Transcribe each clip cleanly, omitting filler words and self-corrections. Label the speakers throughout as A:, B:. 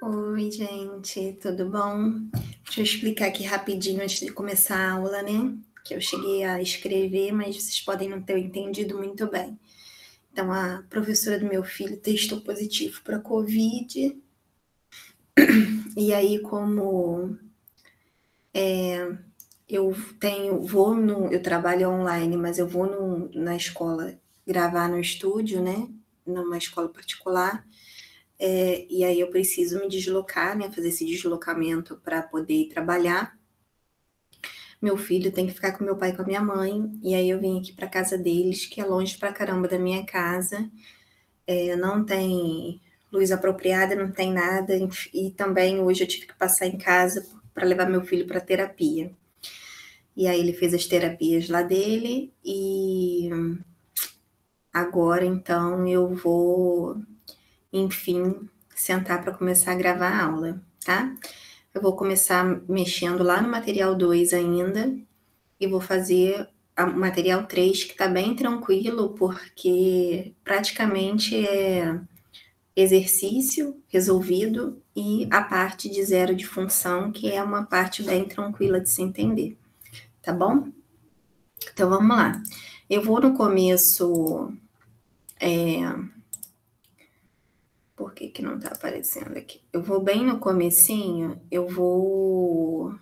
A: Oi, gente, tudo bom? Deixa eu explicar aqui rapidinho antes de começar a aula, né? Que eu cheguei a escrever, mas vocês podem não ter entendido muito bem. Então, a professora do meu filho testou positivo para Covid. E aí, como eu trabalho online, mas eu vou na escola gravar no estúdio, né? Numa escola particular. E aí eu preciso me deslocar, né? Fazer esse deslocamento para poder ir trabalhar. Meu filho tem que ficar com meu pai e com a minha mãe, e aí eu vim aqui para casa deles, que é longe pra caramba da minha casa. Não tem luz apropriada, não tem nada, e também hoje eu tive que passar em casa para levar meu filho para terapia. E aí ele fez as terapias lá dele, e agora então eu vou, enfim, sentar para começar a gravar a aula, tá? Eu vou começar mexendo lá no material 2 ainda, e vou fazer o material 3, que está bem tranquilo, porque praticamente é exercício resolvido e a parte de zero de função, que é uma parte bem tranquila de se entender, tá bom? Então vamos lá. Eu vou no começo. Por que não tá aparecendo aqui? Eu vou bem no comecinho, eu vou.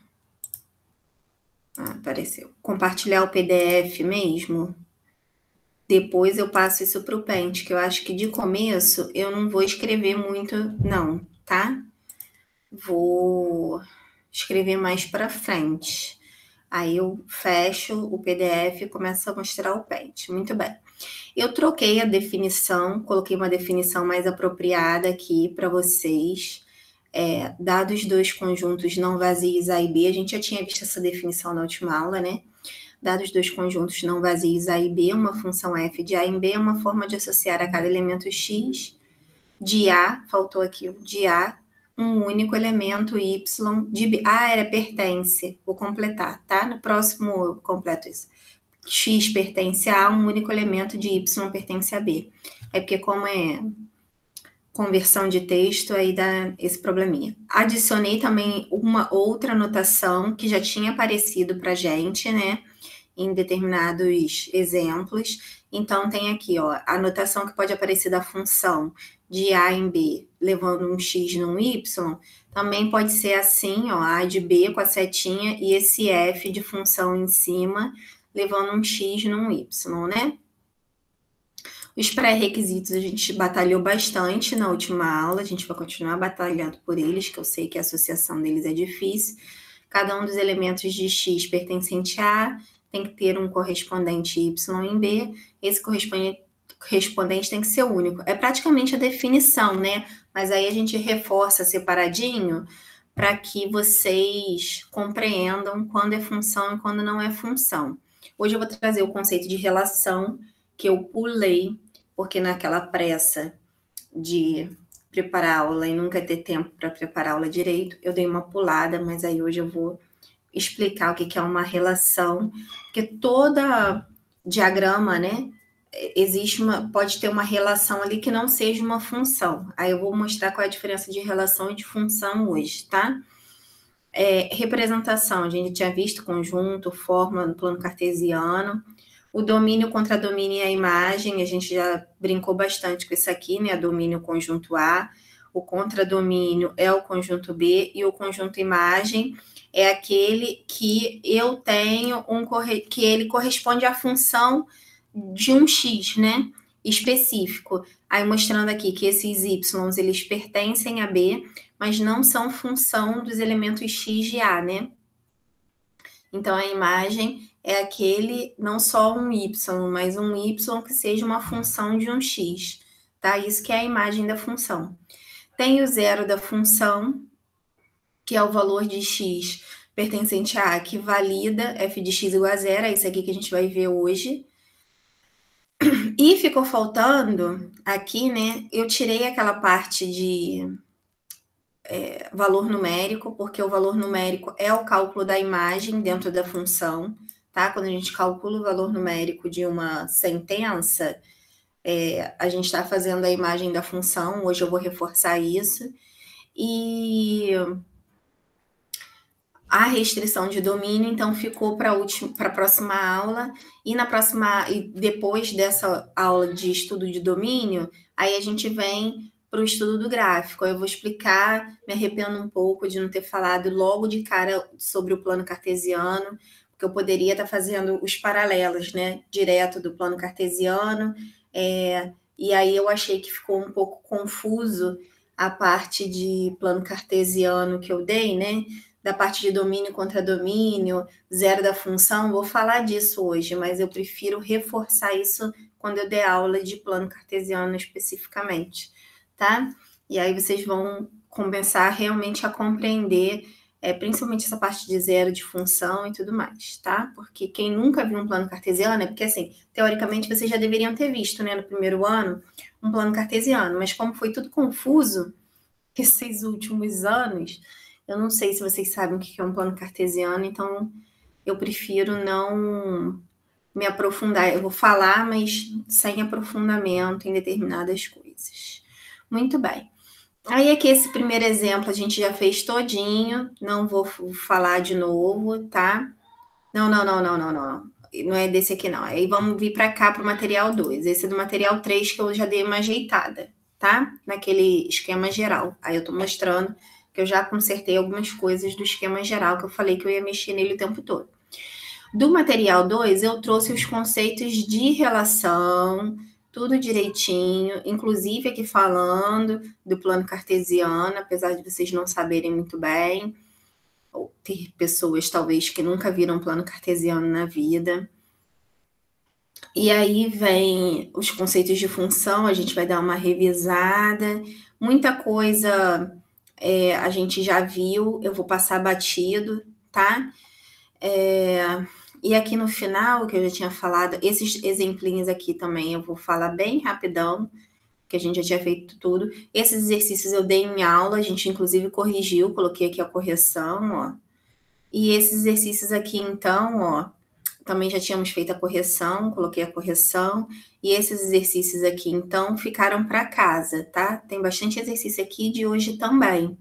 A: Apareceu. Compartilhar o PDF mesmo. Depois eu passo isso para o Paint, que eu acho que de começo eu não vou escrever muito, não, tá? Vou escrever mais para frente. Aí eu fecho o PDF e começo a mostrar o Paint. Muito bem. Eu troquei a definição, coloquei uma definição mais apropriada aqui para vocês. Dados dois conjuntos não vazios A e B, a gente já tinha visto essa definição na última aula, né? Dados dois conjuntos não vazios A e B, uma função f de A em B é uma forma de associar a cada elemento x de A, faltou aqui, de A, um único elemento y de B. Era pertence, vou completar, tá? No próximo eu completo isso. X pertence a um único elemento de y pertence a B. Porque como é conversão de texto, aí dá esse probleminha. Adicionei também uma outra notação que já tinha aparecido pra gente, né? Em determinados exemplos. Então, tem aqui, ó, a notação que pode aparecer da função de A em B, levando um x num y, também pode ser assim, ó, A de B com a setinha e esse f de função em cima, levando um x num y, né? Os pré-requisitos a gente batalhou bastante na última aula, a gente vai continuar batalhando por eles, que eu sei que a associação deles é difícil. Cada um dos elementos de x pertencente a A tem que ter um correspondente y em B, esse correspondente tem que ser único. É praticamente a definição, né? Mas aí a gente reforça separadinho para que vocês compreendam quando é função e quando não é função. Hoje eu vou trazer o conceito de relação, que eu pulei, porque naquela pressa de preparar a aula e nunca ter tempo para preparar a aula direito, eu dei uma pulada, mas aí hoje eu vou explicar o que é uma relação, porque toda diagrama, né, pode ter uma relação ali que não seja uma função. Aí eu vou mostrar qual é a diferença de relação e de função hoje, tá? Representação, a gente tinha visto conjunto, fórmula no plano cartesiano. O domínio, contradomínio e a imagem, a gente já brincou bastante com isso aqui, né? Domínio conjunto A, o contradomínio é o conjunto B e o conjunto imagem é aquele que eu tenho que ele corresponde à função de um x, né? Específico. Aí mostrando aqui que esses y, eles pertencem a B, mas não são função dos elementos x de A, né? Então, a imagem é aquele, não só um y, mas um y que seja uma função de um x, tá? Isso que é a imagem da função. Tem o zero da função, que é o valor de x pertencente a A, que valida f de x igual a zero, é isso aqui que a gente vai ver hoje. E ficou faltando aqui, né? Eu tirei aquela parte de valor numérico, porque o valor numérico é o cálculo da imagem dentro da função, tá? Quando a gente calcula o valor numérico de uma sentença, a gente está fazendo a imagem da função, hoje eu vou reforçar isso. e a restrição de domínio, então, ficou para a próxima aula, e depois dessa aula de estudo de domínio, aí a gente vem para o estudo do gráfico. Eu vou explicar, me arrependo um pouco de não ter falado logo de cara sobre o plano cartesiano, porque eu poderia estar fazendo os paralelos, né, direto do plano cartesiano, e aí eu achei que ficou um pouco confuso a parte de plano cartesiano que eu dei, né, da parte de domínio contra domínio, zero da função, vou falar disso hoje, mas eu prefiro reforçar isso quando eu der aula de plano cartesiano especificamente, tá? E aí vocês vão começar realmente a compreender, principalmente essa parte de zero de função e tudo mais, tá? Porque quem nunca viu um plano cartesiano, porque assim, teoricamente vocês já deveriam ter visto, né, no primeiro ano, um plano cartesiano, mas como foi tudo confuso esses últimos anos, eu não sei se vocês sabem o que é um plano cartesiano, então eu prefiro não me aprofundar. Eu vou falar, mas sem aprofundamento em determinadas coisas. Muito bem. Aí aqui esse primeiro exemplo a gente já fez todinho, não vou falar de novo, tá? Não. Não é desse aqui não. Aí vamos vir para cá para o material 2. Esse é do material 3 que eu já dei uma ajeitada, tá? Naquele esquema geral. Aí eu tô mostrando que eu já consertei algumas coisas do esquema geral que eu falei que eu ia mexer nele o tempo todo. Do material 2, eu trouxe os conceitos de relação, tudo direitinho, inclusive aqui falando do plano cartesiano, apesar de vocês não saberem muito bem, ou ter pessoas talvez que nunca viram um plano cartesiano na vida. E aí vem os conceitos de função, a gente vai dar uma revisada, muita coisa a gente já viu, eu vou passar batido, tá? E aqui no final, que eu já tinha falado, esses exemplinhos aqui também eu vou falar bem rapidão, que a gente já tinha feito tudo. Esses exercícios eu dei em aula, a gente inclusive corrigiu, coloquei aqui a correção, ó. E esses exercícios aqui, então, ó, também já tínhamos feito a correção, coloquei a correção. E esses exercícios aqui, então, ficaram para casa, tá? Tem bastante exercício aqui de hoje também.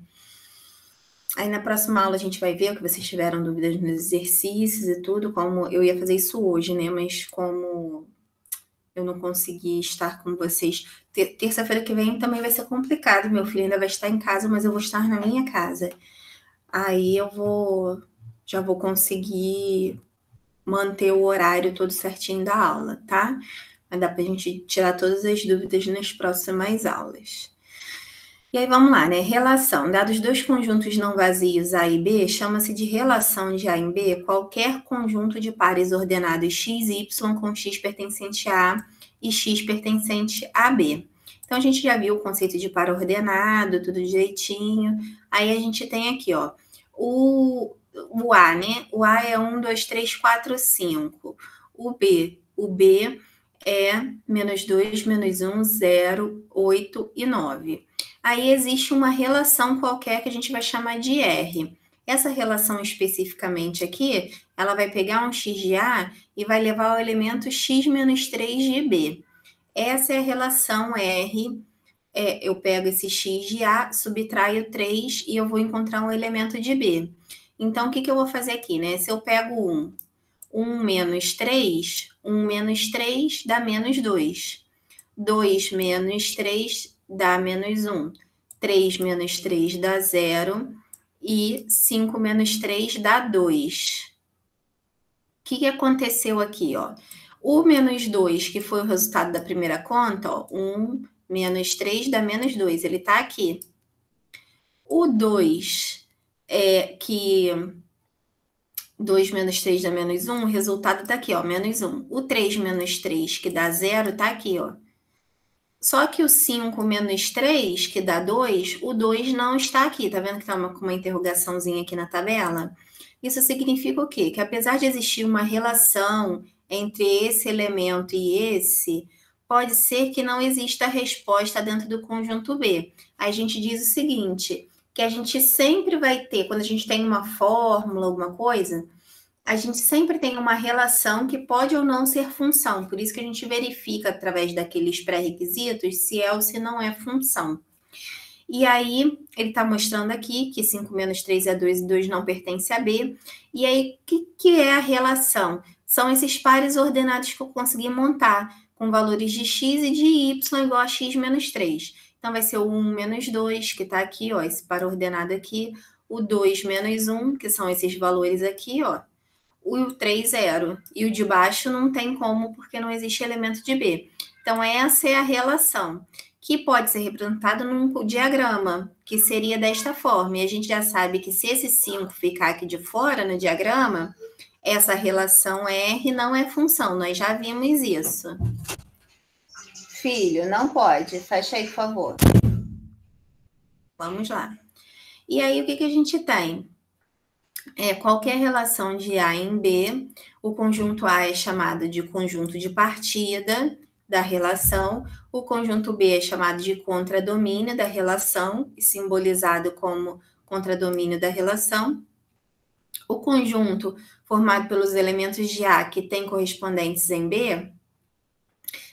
A: Aí na próxima aula a gente vai ver o que vocês tiveram dúvidas nos exercícios e tudo, como eu ia fazer isso hoje, né? Mas como eu não consegui estar com vocês, terça-feira que vem também vai ser complicado, meu filho ainda vai estar em casa, mas eu vou estar na minha casa. Aí eu já vou conseguir manter o horário todo certinho da aula, tá? Vai dar pra gente tirar todas as dúvidas nas próximas aulas. E aí vamos lá, né? Relação. Dados dois conjuntos não vazios A e B, chama-se de relação de A em B qualquer conjunto de pares ordenados x e y com x pertencente a A e x pertencente a B. Então, a gente já viu o conceito de par ordenado, tudo direitinho. Aí a gente tem aqui, ó, o A, né? O A é 1, 2, 3, 4, 5. O B é menos 2, menos 1, 0, 8 e 9. Aí existe uma relação qualquer que a gente vai chamar de R. Essa relação especificamente aqui, ela vai pegar um x de A e vai levar ao elemento x menos 3 de B. Essa é a relação R. Eu pego esse x de A, subtraio 3 e eu vou encontrar um elemento de B. Então, o que eu vou fazer aqui, né? Se eu pego 1 menos 3, 1 menos 3 dá menos 2. 2 menos 3 dá menos 1. 3 menos 3 dá 0. E 5 menos 3 dá 2. O que aconteceu aqui, ó? O menos 2, que foi o resultado da primeira conta, ó, 1 menos 3 dá menos 2. Ele tá aqui. O 2 que 2 menos 3 dá menos 1, o resultado tá aqui, ó, menos 1. O 3 menos 3, que dá 0, tá aqui, ó. Só que o 5 menos 3, que dá 2, o 2 não está aqui. Tá vendo que tá com uma interrogaçãozinha aqui na tabela? Isso significa o quê? Que apesar de existir uma relação entre esse elemento e esse, pode ser que não exista resposta dentro do conjunto B. Aí a gente diz o seguinte, que a gente sempre vai ter, quando a gente tem uma fórmula, alguma coisa, a gente sempre tem uma relação que pode ou não ser função. Por isso que a gente verifica através daqueles pré-requisitos se é ou se não é função. E aí, ele está mostrando aqui que 5 menos 3 é 2 e 2 não pertence a B. E aí, o que é a relação? São esses pares ordenados que eu consegui montar, com valores de x e de y igual a x menos 3. Então, vai ser o 1 menos 2, que está aqui, ó, esse par ordenado aqui. O 2 menos 1, que são esses valores aqui, ó. O 3, 0. E o de baixo não tem como, porque não existe elemento de B. Então, essa é a relação, que pode ser representada num diagrama, que seria desta forma. E a gente já sabe que se esse 5 ficar aqui de fora no diagrama, essa relação R não é função. Nós já vimos isso. Filho, não pode. Fecha aí, por favor. Vamos lá. E aí, o que a gente tem? Qualquer relação de A em B, o conjunto A é chamado de conjunto de partida da relação, o conjunto B é chamado de contradomínio da relação, simbolizado como contradomínio da relação. O conjunto formado pelos elementos de A que tem correspondentes em B,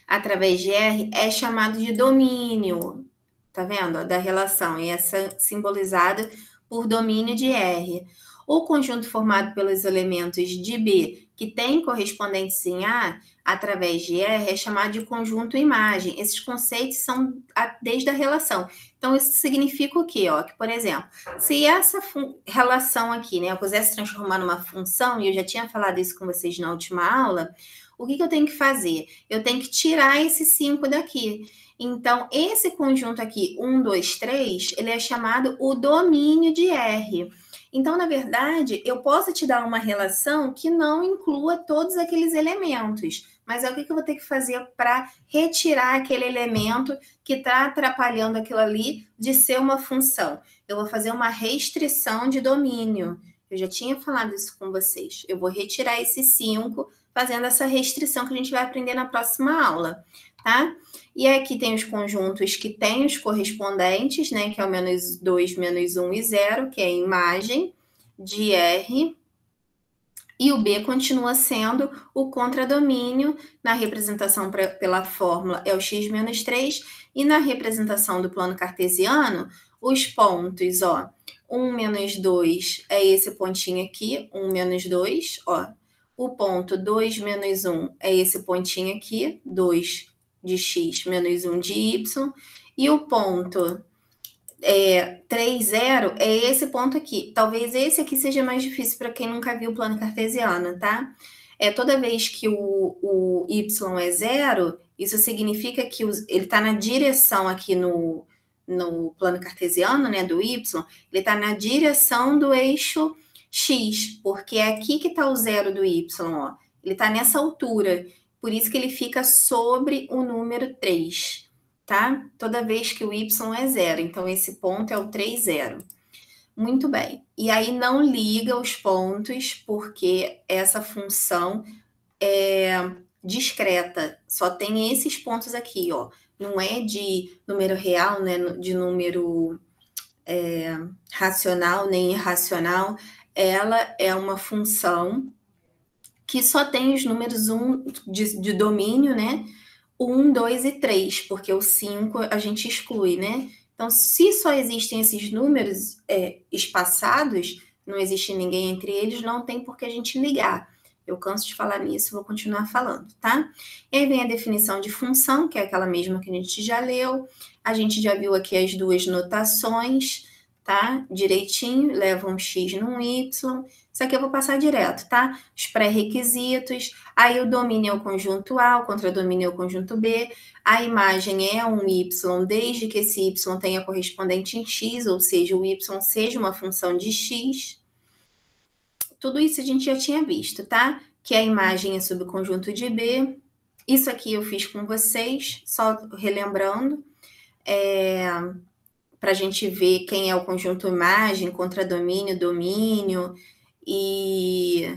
A: através de R, é chamado de domínio, tá vendo? Da relação, e essa simbolizada por domínio de R. O conjunto formado pelos elementos de B, que tem correspondentes em A, através de R, é chamado de conjunto imagem. Esses conceitos são desde a relação. Então, isso significa o quê? Ó, que, por exemplo, se essa relação aqui, né, eu quisesse transformar numa função, e eu já tinha falado isso com vocês na última aula, o que eu tenho que fazer? Eu tenho que tirar esse 5 daqui. Então, esse conjunto aqui, 1, 2, 3, ele é chamado o domínio de R. Então, na verdade, eu posso te dar uma relação que não inclua todos aqueles elementos. Mas é o que eu vou ter que fazer para retirar aquele elemento que está atrapalhando aquilo ali de ser uma função? Eu vou fazer uma restrição de domínio. Eu já tinha falado isso com vocês. Eu vou retirar esse 5, fazendo essa restrição que a gente vai aprender na próxima aula, tá? E aqui tem os conjuntos que têm os correspondentes, né? Que é o menos 2, menos 1 e 0, que é a imagem de R. E o B continua sendo o contradomínio. Na representação pela fórmula é o x menos 3. E na representação do plano cartesiano, os pontos, ó, 1 menos 2 é esse pontinho aqui, 1 menos 2, ó. O ponto 2 menos 1 é esse pontinho aqui, 2 de x menos 1 de y. E o ponto 3, 0 é esse ponto aqui. Talvez esse aqui seja mais difícil para quem nunca viu o plano cartesiano, tá? Toda vez que o y é 0, isso significa que ele está na direção aqui no plano cartesiano, né, do y, ele está na direção do eixo x, porque é aqui que está o 0 do y, ó. Ele está nessa altura, por isso que ele fica sobre o número 3, tá? Toda vez que o y é 0, então esse ponto é o 3, 0. Muito bem. E aí não liga os pontos, porque essa função é discreta, só tem esses pontos aqui, ó. Não é de número real, né? De número racional nem irracional. Ela é uma função que só tem os números 1 de domínio, né? 1, 2 e 3, porque o 5 a gente exclui, né? Então, se só existem esses números espaçados, não existe ninguém entre eles, não tem por que a gente ligar. Eu canso de falar nisso, vou continuar falando, tá? E aí vem a definição de função, que é aquela mesma que a gente já leu. A gente já viu aqui as duas notações, tá? Direitinho, leva um x num y. Isso aqui eu vou passar direto, tá? Os pré-requisitos. Aí o domínio é o conjunto A, o contradomínio é o conjunto B. A imagem é um y, desde que esse y tenha correspondente em x, ou seja, o y seja uma função de x. Tudo isso a gente já tinha visto, tá? Que a imagem é subconjunto de B. Isso aqui eu fiz com vocês, só relembrando, para a gente ver quem é o conjunto imagem, contradomínio, domínio, e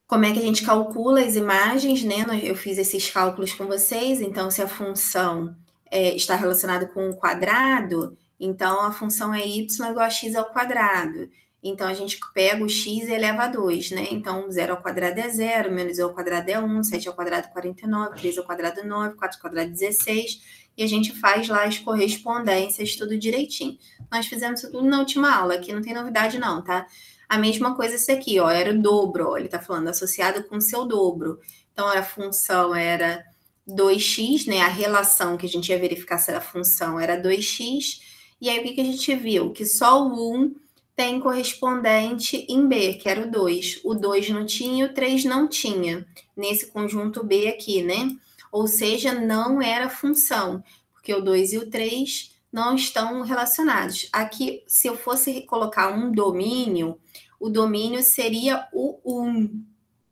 A: como é que a gente calcula as imagens, né? Eu fiz esses cálculos com vocês, então se a função está relacionada com o quadrado, então a função é y igual a x ao quadrado. Então, a gente pega o x e eleva a 2, né? Então, 0 ao quadrado é 0, menos 1 ao quadrado é 1, 7 ao quadrado é 49, 3 ao quadrado é 9, 4 ao quadrado é 16. e a gente faz lá as correspondências, tudo direitinho. Nós fizemos isso tudo na última aula, aqui não tem novidade não, tá? A mesma coisa esse aqui, ó, era o dobro, ó, ele tá falando associado com o seu dobro. Então, a função era 2x, né? A relação que a gente ia verificar se era a função era 2x. E aí, o que a gente viu? Que só o 1 tem correspondente em B, que era o 2. O 2 não tinha e o 3 não tinha, nesse conjunto B aqui, né? Ou seja, não era função, porque o 2 e o 3 não estão relacionados. Aqui, se eu fosse colocar um domínio, o domínio seria o 1,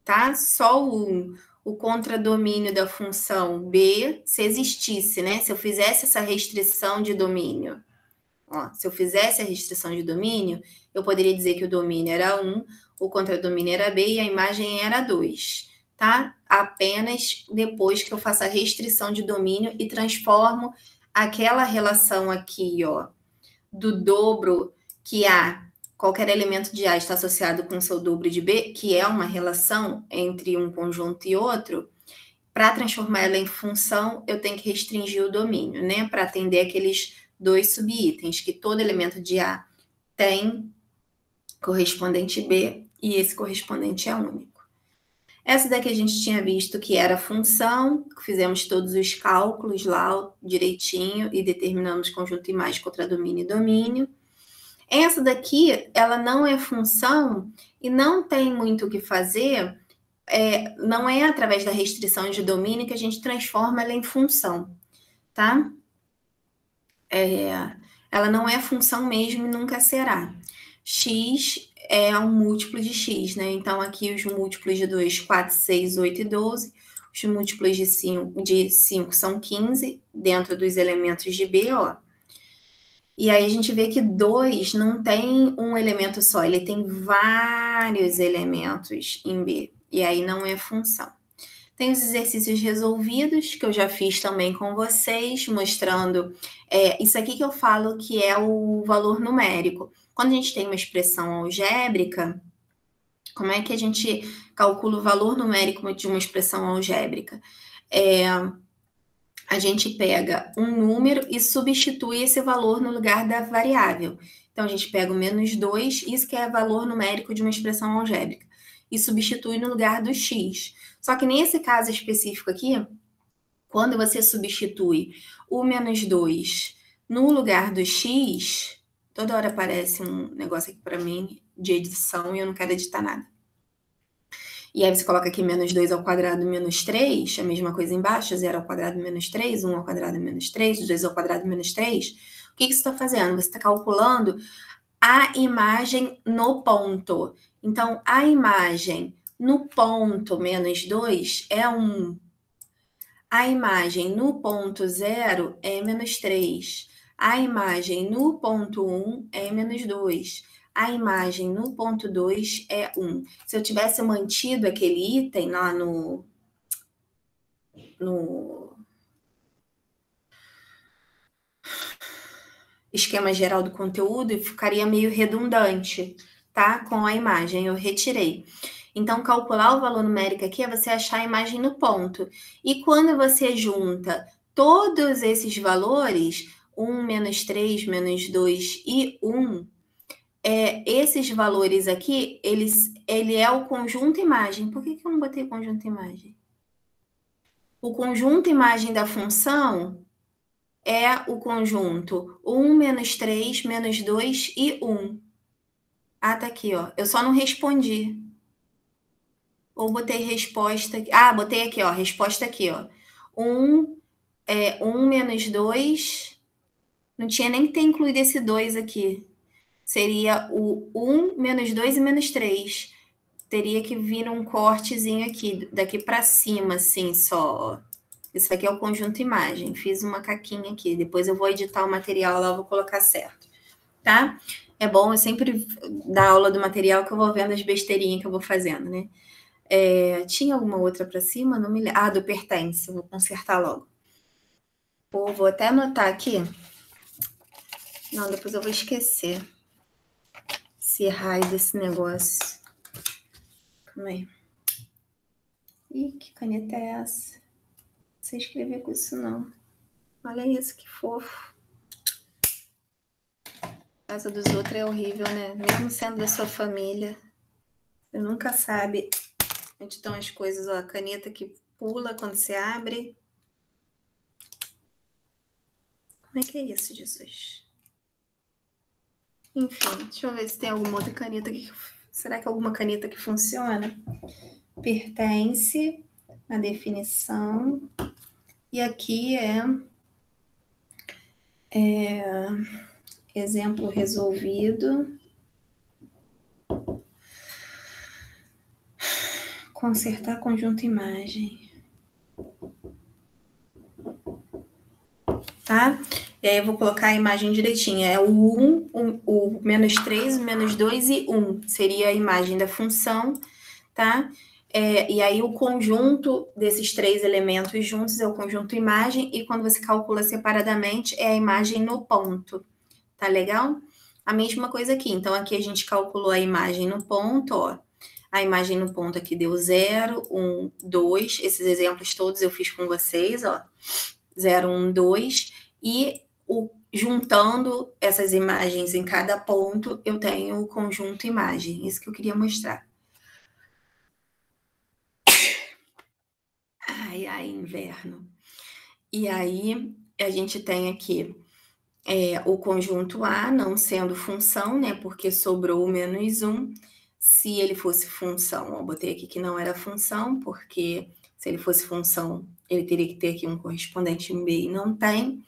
A: tá? Só o 1. O contradomínio da função B, se existisse, né? Se eu fizesse essa restrição de domínio. Ó, se eu fizesse a restrição de domínio, eu poderia dizer que o domínio era 1, o contradomínio era B e a imagem era 2, tá? Apenas depois que eu faço a restrição de domínio e transformo aquela relação aqui, ó, do dobro que A, qualquer elemento de A está associado com o seu dobro de B, que é uma relação entre um conjunto e outro, para transformar ela em função, eu tenho que restringir o domínio, né? Para atender aqueles 2 subitens, que todo elemento de A tem correspondente B e esse correspondente é único. Essa daqui a gente tinha visto que era função, fizemos todos os cálculos lá direitinho e determinamos conjunto imagem contra domínio e domínio. Essa daqui, ela não é função e não tem muito o que fazer, não é através da restrição de domínio que a gente transforma ela em função, tá? Ela não é função mesmo e nunca será. X é um múltiplo de x, né? Então, aqui os múltiplos de 2, 4, 6, 8 e 12. Os múltiplos de 5 são 15, dentro dos elementos de B, ó. E aí a gente vê que 2 não tem um elemento só, ele tem vários elementos em B. E aí não é função. Tem os exercícios resolvidos, que eu já fiz também com vocês, mostrando isso aqui que eu falo que é o valor numérico. Quando a gente tem uma expressão algébrica, como é que a gente calcula o valor numérico de uma expressão algébrica? A gente pega um número e substitui esse valor no lugar da variável. Então, a gente pega o menos 2, isso que é valor numérico de uma expressão algébrica, e substitui no lugar do x. Só que nesse caso específico aqui, quando você substitui o menos 2 no lugar do x, toda hora aparece um negócio aqui para mim de edição e eu não quero editar nada. E aí você coloca aqui menos 2 ao quadrado menos 3, a mesma coisa embaixo, 0 ao quadrado menos 3, 1 ao quadrado menos 3, 2 ao quadrado menos 3. O que você está fazendo? Você está calculando a imagem no ponto. Então, a imagem no ponto menos 2 é 1. A imagem no ponto 0 é menos 3. A imagem no ponto 1 é menos 2. A imagem no ponto 2 é 1. Se eu tivesse mantido aquele item lá no esquema geral do conteúdo, ficaria meio redundante, tá? Com a imagem, eu retirei. Então, calcular o valor numérico aqui é você achar a imagem no ponto. E quando você junta todos esses valores, 1, menos 3, menos 2 e 1, esses valores aqui, ele é o conjunto imagem. Por que eu não botei conjunto imagem? O conjunto imagem da função é o conjunto 1, menos 3, menos 2 e 1. Ah, tá aqui, ó. Eu só não respondi. Ou botei resposta... Ah, botei aqui, ó. Resposta aqui, ó. 1 menos 2... Não tinha nem que ter incluído esse 2 aqui. Seria o 1, menos 2 e menos 3. Teria que vir um cortezinho aqui, daqui para cima, assim, só. Isso aqui é o conjunto imagem. Fiz uma caquinha aqui. Depois eu vou editar o material lá, vou colocar certo. Tá? É bom eu sempre dar aula do material que eu vou vendo as besteirinhas que eu vou fazendo, né? Tinha alguma outra para cima? Não me lembro. Ah, do pertence. Vou consertar logo. Pô, vou até anotar aqui. Não, depois eu vou esquecer. Esse raio desse negócio. Calma aí. Ih, que caneta é essa? Não sei escrever com isso, não. Olha isso, que fofo. A casa dos outros é horrível, né? Mesmo sendo da sua família. Você nunca sabe onde estão as coisas. Ó, a caneta que pula quando você abre. Como é que é isso, Jesus? Enfim, deixa eu ver se tem alguma outra caneta que... Será que é alguma caneta que funciona? Pertence à definição. E aqui exemplo resolvido. Consertar conjunto imagem. Tá? E aí eu vou colocar a imagem direitinha. É o 1, o menos 3, o menos 2 e 1. Seria a imagem da função, tá? E aí o conjunto desses 3 elementos juntos é o conjunto imagem, e quando você calcula separadamente é a imagem no ponto. Tá legal? A mesma coisa aqui. Então, aqui a gente calculou a imagem no ponto, ó. A imagem no ponto aqui deu 0, 1, 2. Esses exemplos todos eu fiz com vocês, ó. 0, 1, 2. E juntando essas imagens em cada ponto, eu tenho o conjunto imagem. Isso que eu queria mostrar. Ai, ai, inverno. E aí, a gente tem aqui o conjunto A não sendo função, né? Porque sobrou o menos 1. Se ele fosse função, eu botei aqui que não era função, porque se ele fosse função, ele teria que ter aqui um correspondente em B e não tem.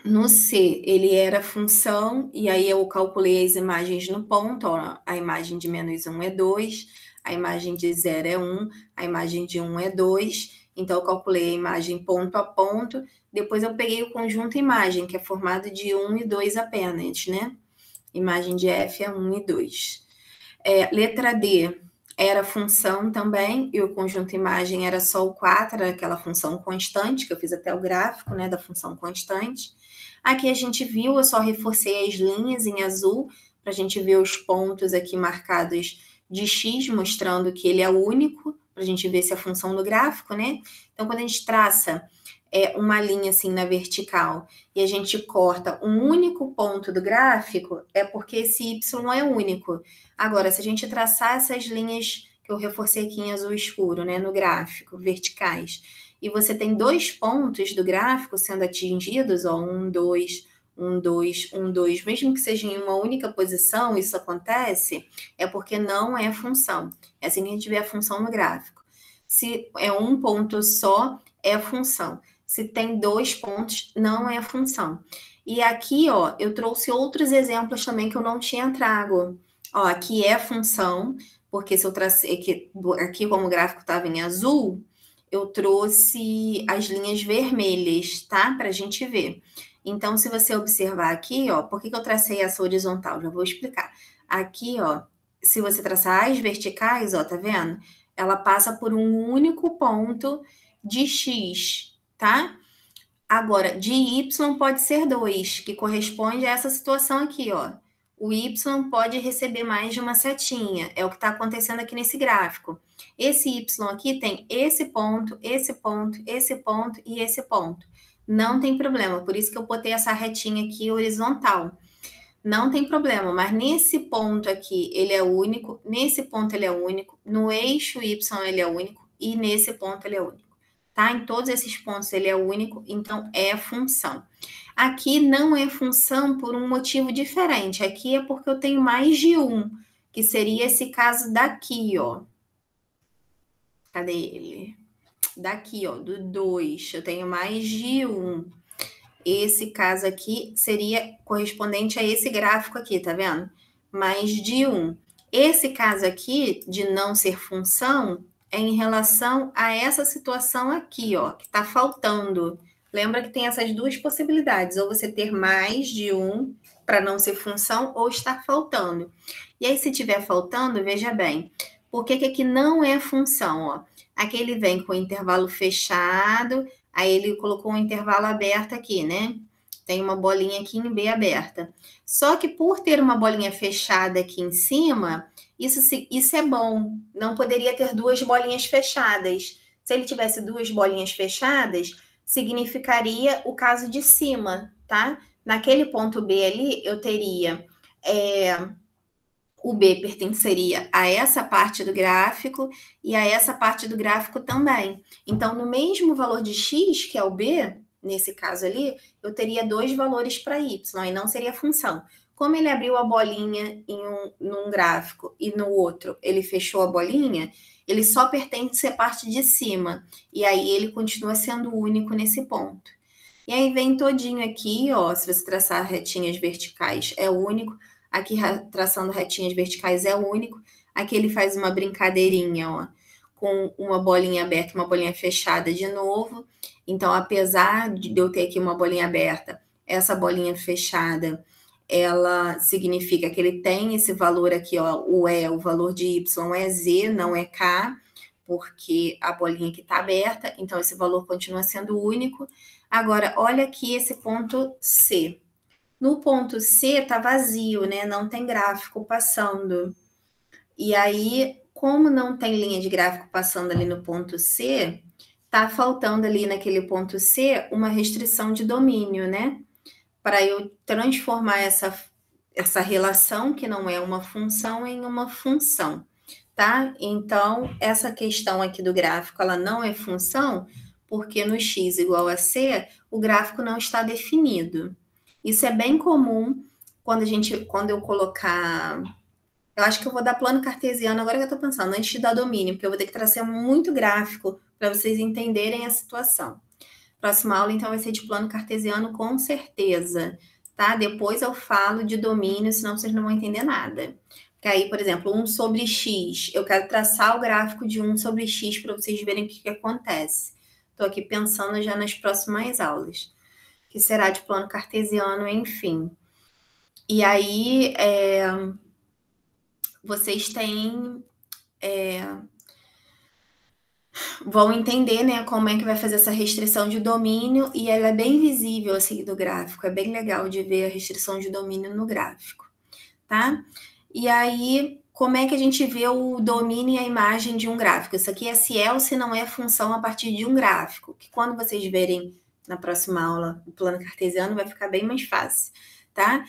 A: No C, ele era função, e aí eu calculei as imagens no ponto, ó, a imagem de menos 1 é 2, a imagem de 0 é 1, a imagem de 1 é 2, então eu calculei a imagem ponto a ponto, depois eu peguei o conjunto imagem, que é formado de 1 e 2 apenas, né? Imagem de F é 1 e 2. Letra D era função também, e o conjunto imagem era só o 4, era aquela função constante, que eu fiz até o gráfico, né, da função constante. Aqui a gente viu, eu só reforcei as linhas em azul, para a gente ver os pontos aqui marcados de X, mostrando que ele é único, para a gente ver se é função do gráfico, né? Então, quando a gente traça uma linha assim na vertical e a gente corta um único ponto do gráfico, é porque esse Y é único. Agora, se a gente traçar essas linhas que eu reforcei aqui em azul escuro, né, no gráfico, verticais, e você tem 2 pontos do gráfico sendo atingidos, ó, 1, 2, 1, 2, 1, 2, mesmo que seja em uma única posição, isso acontece, é porque não é função. É assim que a gente vê a função no gráfico. Se é um ponto só, é função. Se tem 2 pontos, não é função. E aqui, ó, eu trouxe outros exemplos também que eu não tinha trago. Ó, aqui é função, porque se eu tracei aqui como o gráfico estava em azul, eu trouxe as linhas vermelhas, tá? Para a gente ver. Então, se você observar aqui, ó, por que eu tracei essa horizontal? Já vou explicar. Aqui, ó, se você traçar as verticais, ó, tá vendo? Ela passa por um único ponto de X, tá? Agora, de Y pode ser 2, que corresponde a essa situação aqui, ó. O Y pode receber mais de uma setinha, é o que está acontecendo aqui nesse gráfico. Esse Y aqui tem esse ponto, esse ponto, esse ponto e esse ponto. Não tem problema, por isso que eu botei essa retinha aqui horizontal. Não tem problema, mas nesse ponto aqui ele é único, nesse ponto ele é único, no eixo Y ele é único e nesse ponto ele é único. Tá? Em todos esses pontos ele é único, então é função. Aqui não é função por um motivo diferente. Aqui é porque eu tenho mais de um, que seria esse caso daqui, ó. Cadê ele? Daqui, ó, do 2. Eu tenho mais de um. Esse caso aqui seria correspondente a esse gráfico aqui, tá vendo? Mais de um. Esse caso aqui, de não ser função, é em relação a essa situação aqui, ó, que tá faltando. Lembra que tem essas duas possibilidades, ou você ter mais de um para não ser função, ou estar faltando. E aí, se tiver faltando, veja bem, por que aqui não é função, ó? Aqui ele vem com intervalo fechado, aí ele colocou um intervalo aberto aqui, né? Tem uma bolinha aqui em B aberta. Só que por ter uma bolinha fechada aqui em cima, isso é bom. Não poderia ter duas bolinhas fechadas. Se ele tivesse duas bolinhas fechadas, significaria o caso de cima, tá? Naquele ponto B ali, eu teria o B pertenceria a essa parte do gráfico e a essa parte do gráfico também. Então, no mesmo valor de x, que é o B, nesse caso ali, eu teria dois valores para y, e não seria função. Como ele abriu a bolinha num gráfico e no outro ele fechou a bolinha, ele só pertence à parte de cima. E aí ele continua sendo único nesse ponto. E aí vem todinho aqui, ó, se você traçar retinhas verticais, é único. Aqui, traçando retinhas verticais, é único. Aqui ele faz uma brincadeirinha, ó, com uma bolinha aberta e uma bolinha fechada de novo. Então, apesar de eu ter aqui uma bolinha aberta, essa bolinha fechada, ela significa que ele tem esse valor aqui, ó, o valor de y é z, não é k, porque a bolinha aqui está aberta, então esse valor continua sendo único. Agora, olha aqui esse ponto C. No ponto C tá vazio, né? Não tem gráfico passando. E aí, como não tem linha de gráfico passando ali no ponto C, tá faltando ali naquele ponto C uma restrição de domínio, né? Para eu transformar essa relação, que não é uma função, em uma função, tá? Então, essa questão aqui do gráfico, ela não é função, porque no x igual a c, o gráfico não está definido. Isso é bem comum quando eu colocar... Eu acho que eu vou dar plano cartesiano agora que eu estou pensando, antes de dar domínio, porque eu vou ter que trazer muito gráfico para vocês entenderem a situação. Próxima aula, então, vai ser de plano cartesiano, com certeza, tá? Depois eu falo de domínio, senão vocês não vão entender nada. Porque aí, por exemplo, 1 sobre x, eu quero traçar o gráfico de 1 sobre x para vocês verem o que acontece. Estou aqui pensando já nas próximas aulas, que será de plano cartesiano, enfim. E aí, vocês vão entender, né, como é que vai fazer essa restrição de domínio, e ela é bem visível, assim, do gráfico. É bem legal de ver a restrição de domínio no gráfico, tá? E aí, como é que a gente vê o domínio e a imagem de um gráfico? Isso aqui é se é ou se não é função a partir de um gráfico, que quando vocês verem na próxima aula o plano cartesiano, vai ficar bem mais fácil, tá?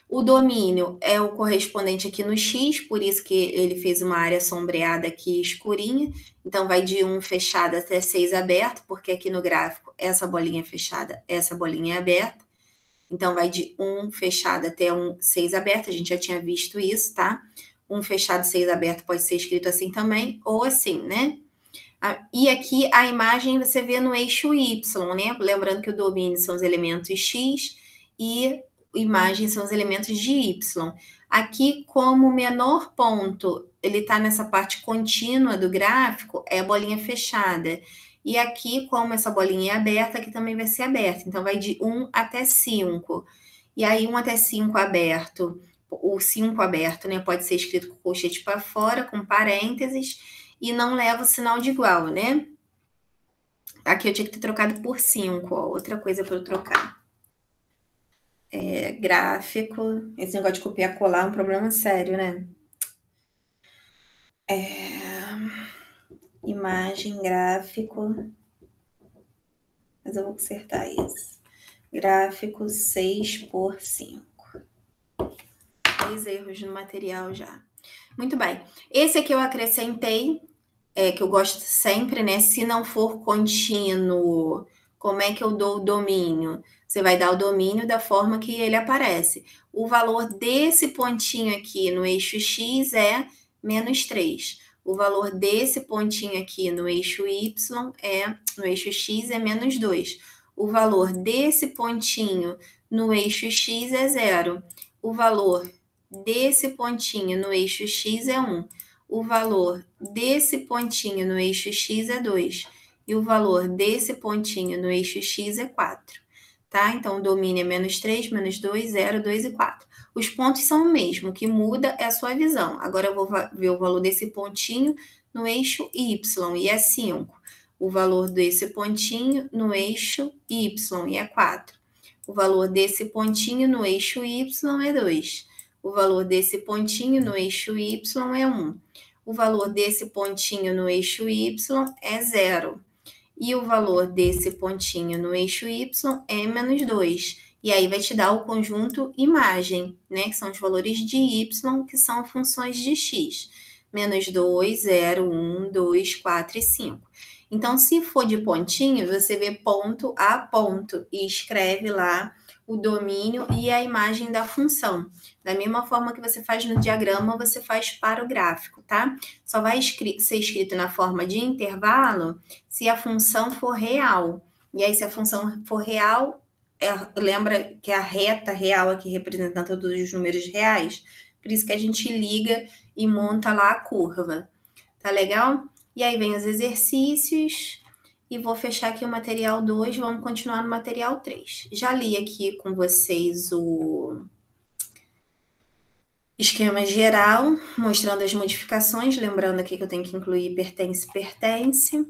A: O domínio é o correspondente aqui no x, por isso que ele fez uma área sombreada aqui escurinha. Então, vai de 1 fechado até 6 aberto, porque aqui no gráfico, essa bolinha é fechada, essa bolinha é aberta. Então, vai de 1 fechado até 6 aberto, a gente já tinha visto isso, tá? 1 fechado, 6 aberto pode ser escrito assim também, ou assim, né? E aqui a imagem você vê no eixo Y, né? Lembrando que o domínio são os elementos x e imagem são os elementos de y. Aqui, como o menor ponto, ele está nessa parte contínua do gráfico, é a bolinha fechada. E aqui, como essa bolinha é aberta, aqui também vai ser aberta. Então, vai de 1 até 5. E aí, 1 até 5 aberto, o 5 aberto, né? Pode ser escrito com colchete para fora, com parênteses, e não leva o sinal de igual, né? Aqui eu tinha que ter trocado por 5, ó. Outra coisa para eu trocar. Gráfico. Esse negócio de copiar e colar é um problema sério, né? Imagem, gráfico. Mas eu vou consertar isso. Gráfico 6 por 5. 2 erros no material já. Muito bem. Esse aqui eu acrescentei, que eu gosto sempre, né? Se não for contínuo, como é que eu dou o domínio? Você vai dar o domínio da forma que ele aparece. O valor desse pontinho aqui no eixo x é menos 3. O valor desse pontinho aqui no eixo y no eixo x é menos 2. O valor desse pontinho no eixo x é 0. O valor desse pontinho no eixo x é 1. O valor desse pontinho no eixo x é 2. E o valor desse pontinho no eixo x é 4. Tá? Então, o domínio é menos 3, menos 2, 0, 2 e 4. Os pontos são o mesmo, o que muda é a sua visão. Agora, eu vou ver o valor desse pontinho no eixo y, e é 5. O valor desse pontinho no eixo y, e é 4. O valor desse pontinho no eixo y é 2. O valor desse pontinho no eixo y é 1. o valor desse pontinho no eixo Y é 0. E o valor desse pontinho no eixo Y é menos 2. E aí vai te dar o conjunto imagem, né? Que são os valores de Y, que são funções de X. Menos 2, 0, 1, 2, 4 e 5. Então, se for de pontinho, você vê ponto a ponto e escreve lá o domínio e a imagem da função. Da mesma forma que você faz no diagrama, você faz para o gráfico, tá? Só vai ser escrito na forma de intervalo se a função for real. E aí, se a função for real, lembra que a reta real aqui representa todos os números reais? Por isso que a gente liga e monta lá a curva. Tá legal? E aí vem os exercícios e vou fechar aqui o material 2, vamos continuar no material 3. Já li aqui com vocês o esquema geral, mostrando as modificações, lembrando aqui que eu tenho que incluir pertence, pertence.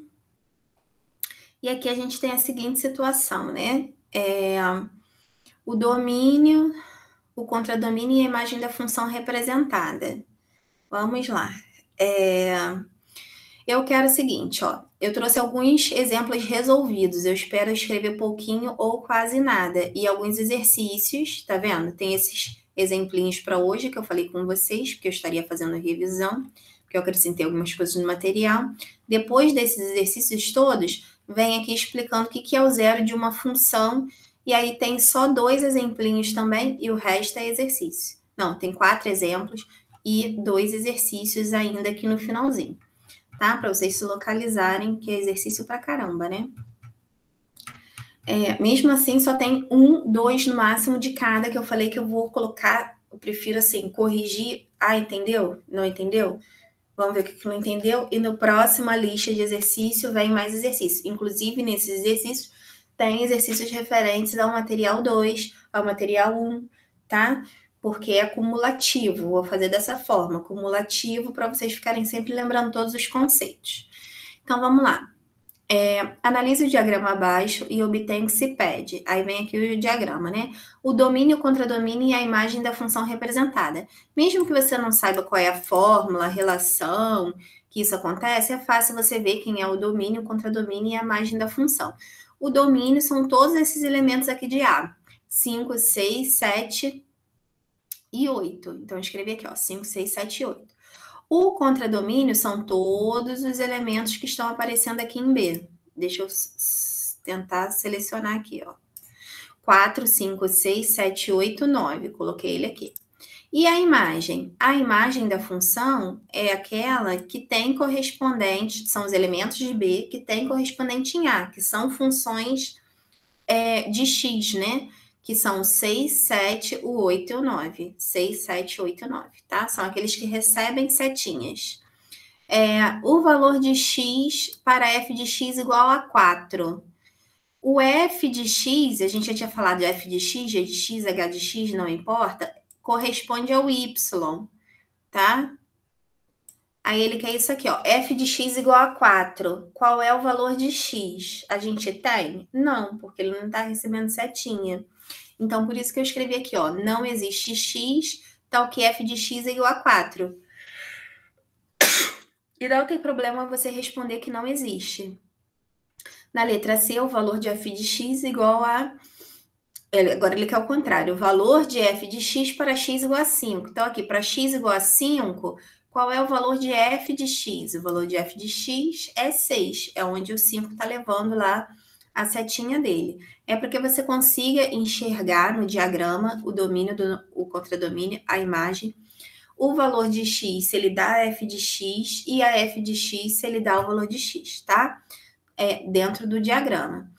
A: E aqui a gente tem a seguinte situação, né? O domínio, o contradomínio e a imagem da função representada. Vamos lá. Eu quero o seguinte, ó. Eu trouxe alguns exemplos resolvidos. Eu espero escrever pouquinho ou quase nada. E alguns exercícios, tá vendo? Tem esses exemplinhos para hoje que eu falei com vocês, porque eu estaria fazendo revisão, porque eu acrescentei algumas coisas no material. Depois desses exercícios todos, vem aqui explicando o que é o zero de uma função. E aí tem só 2 exemplinhos também e o resto é exercício. Não, tem 4 exemplos e 2 exercícios ainda aqui no finalzinho. Tá? Para vocês se localizarem, que é exercício pra caramba, né? Mesmo assim, só tem 1, 2 no máximo de cada, que eu falei que eu vou colocar, eu prefiro assim, corrigir. Ah, entendeu? Não entendeu? Vamos ver o que não entendeu. E no próximo, a lista de exercício, vem mais exercícios. Inclusive, nesses exercícios, tem exercícios referentes ao material 2, ao material 1, tá? Porque é acumulativo, vou fazer dessa forma, acumulativo, para vocês ficarem sempre lembrando todos os conceitos. Então, vamos lá. Analise o diagrama abaixo e obtém o que se pede. Aí vem aqui o diagrama, né? O domínio, o contradomínio e a imagem da função representada. Mesmo que você não saiba qual é a fórmula, a relação que isso acontece, é fácil você ver quem é o domínio, o contradomínio e a imagem da função. O domínio são todos esses elementos aqui de A. 5, 6, 7 e 8. Então, eu escrevi aqui, ó, 5, 6, 7 e 8. O contradomínio são todos os elementos que estão aparecendo aqui em B. Deixa eu tentar selecionar aqui, ó. 4, 5, 6, 7, 8, 9. Coloquei ele aqui. E a imagem? A imagem da função é aquela que tem correspondente, são os elementos de B que tem correspondente em A, que são funções de X, né? Que são o 6, 7, o 8 e o 9. 6, 7, 8 e 9, tá? São aqueles que recebem setinhas. O valor de x para f de x igual a 4. O f de x, a gente já tinha falado de f de x, g de x, h de x, não importa, corresponde ao y, tá? Aí ele quer isso aqui, ó, f de x igual a 4. Qual é o valor de x? A gente tem? Não, porque ele não está recebendo setinha. Então, por isso que eu escrevi aqui, ó, não existe x, tal que f de x é igual a 4. E não tem problema você responder que não existe. Na letra C, o valor de f de x igual a... Agora ele quer o contrário. O valor de f de x para x igual a 5. Então, aqui, para x igual a 5, qual é o valor de f de x? O valor de f de x é 6. É onde o 5 está levando lá a setinha dele. É para que você consiga enxergar no diagrama o domínio, o contradomínio, a imagem, o valor de x se ele dá a f de x e a f de x se ele dá o valor de x, tá? Dentro do diagrama.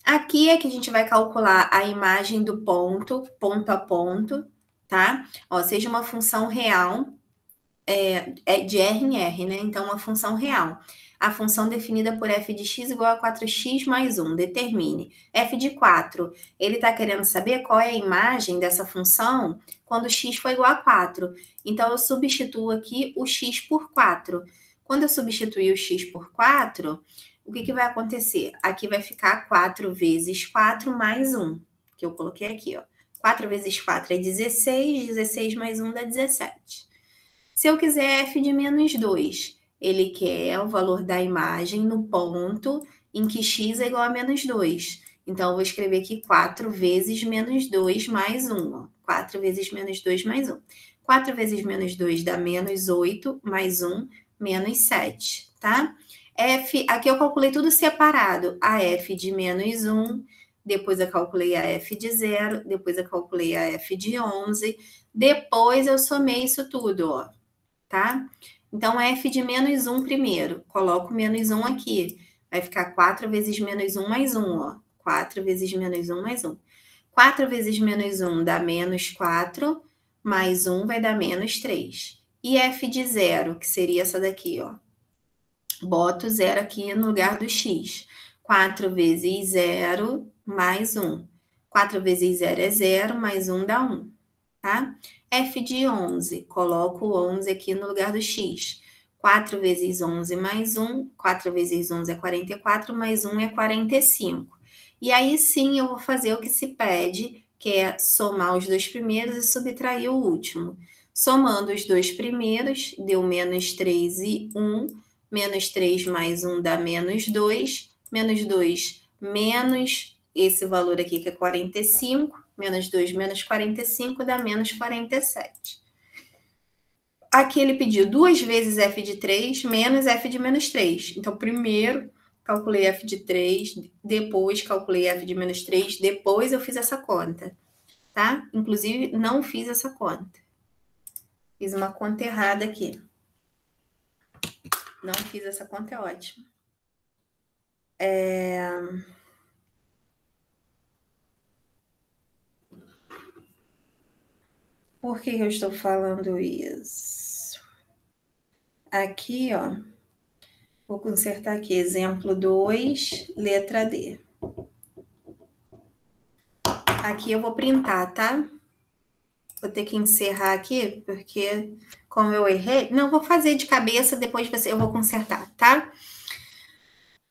A: Aqui é que a gente vai calcular a imagem do ponto a ponto, tá? Ó, seja uma função real, de R em R, né? Então, uma função real. A função definida por f de x igual a 4x mais 1. Determine. F de 4. Ele está querendo saber qual é a imagem dessa função quando x for igual a 4. Então, eu substituo aqui o x por 4. Quando eu substituir o x por 4, o que vai acontecer? Aqui vai ficar 4 vezes 4 mais 1, que eu coloquei aqui, ó. 4 vezes 4 é 16, 16 mais 1 dá 17. Se eu quiser f de menos 2, ele quer o valor da imagem no ponto em que x é igual a menos 2. Então, eu vou escrever aqui 4 vezes menos 2 mais 1. Ó. 4 vezes menos 2 mais 1. 4 vezes menos 2 dá menos 8, mais 1, menos 7, tá? F, aqui eu calculei tudo separado. A f de menos 1, depois eu calculei a f de 0, depois eu calculei a f de 11, depois eu somei isso tudo, ó, tá? Então, f de menos 1 primeiro, coloco menos 1 aqui. Vai ficar 4 vezes menos 1 mais 1, ó. 4 vezes menos 1 mais 1. 4 vezes menos 1 dá menos 4, mais 1 vai dar menos 3. E f de 0, que seria essa daqui, ó. Boto 0 aqui no lugar do x. 4 vezes 0 mais 1. 4 vezes 0 é 0, mais 1 dá 1, tá? F de 11, coloco o 11 aqui no lugar do x. 4 vezes 11 mais 1, 4 vezes 11 é 44, mais 1 é 45. E aí sim eu vou fazer o que se pede, que é somar os dois primeiros e subtrair o último. Somando os dois primeiros, deu menos 3 e 1, menos 3 mais 1 dá menos 2, menos 2 menos esse valor aqui que é 45, menos 2 menos 45 dá menos 47. Aqui ele pediu 2 vezes f de 3 menos f de menos 3. Então, primeiro calculei f de 3, depois calculei f de menos 3, depois eu fiz essa conta, tá? Inclusive, não fiz essa conta. Fiz uma conta errada aqui. Não fiz essa conta, é ótimo. Por que eu estou falando isso? Aqui, ó, vou consertar aqui, exemplo 2, letra D. Aqui eu vou printar, tá? Vou ter que encerrar aqui, porque como eu errei... Não, vou fazer de cabeça, depois eu vou consertar, tá?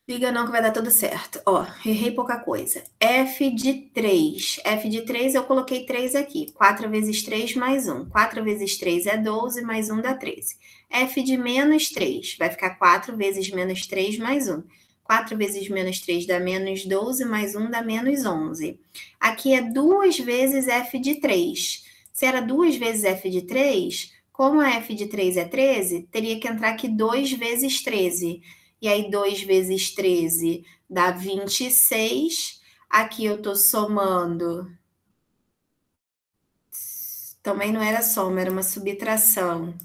A: Liga não que vai dar tudo certo. Ó, errei pouca coisa. F de 3. F de 3 eu coloquei 3 aqui. 4 vezes 3 mais 1. 4 vezes 3 é 12, mais 1 dá 13. F de menos 3. Vai ficar 4 vezes menos 3 mais 1. 4 vezes menos 3 dá menos 12, mais 1 dá menos 11. Aqui é 2 vezes F de 3. Se era 2 vezes F de 3, como a F de 3 é 13, teria que entrar aqui 2 vezes 13. E aí, 2 vezes 13 dá 26. Aqui eu tô somando. Também não era soma, era uma subtração.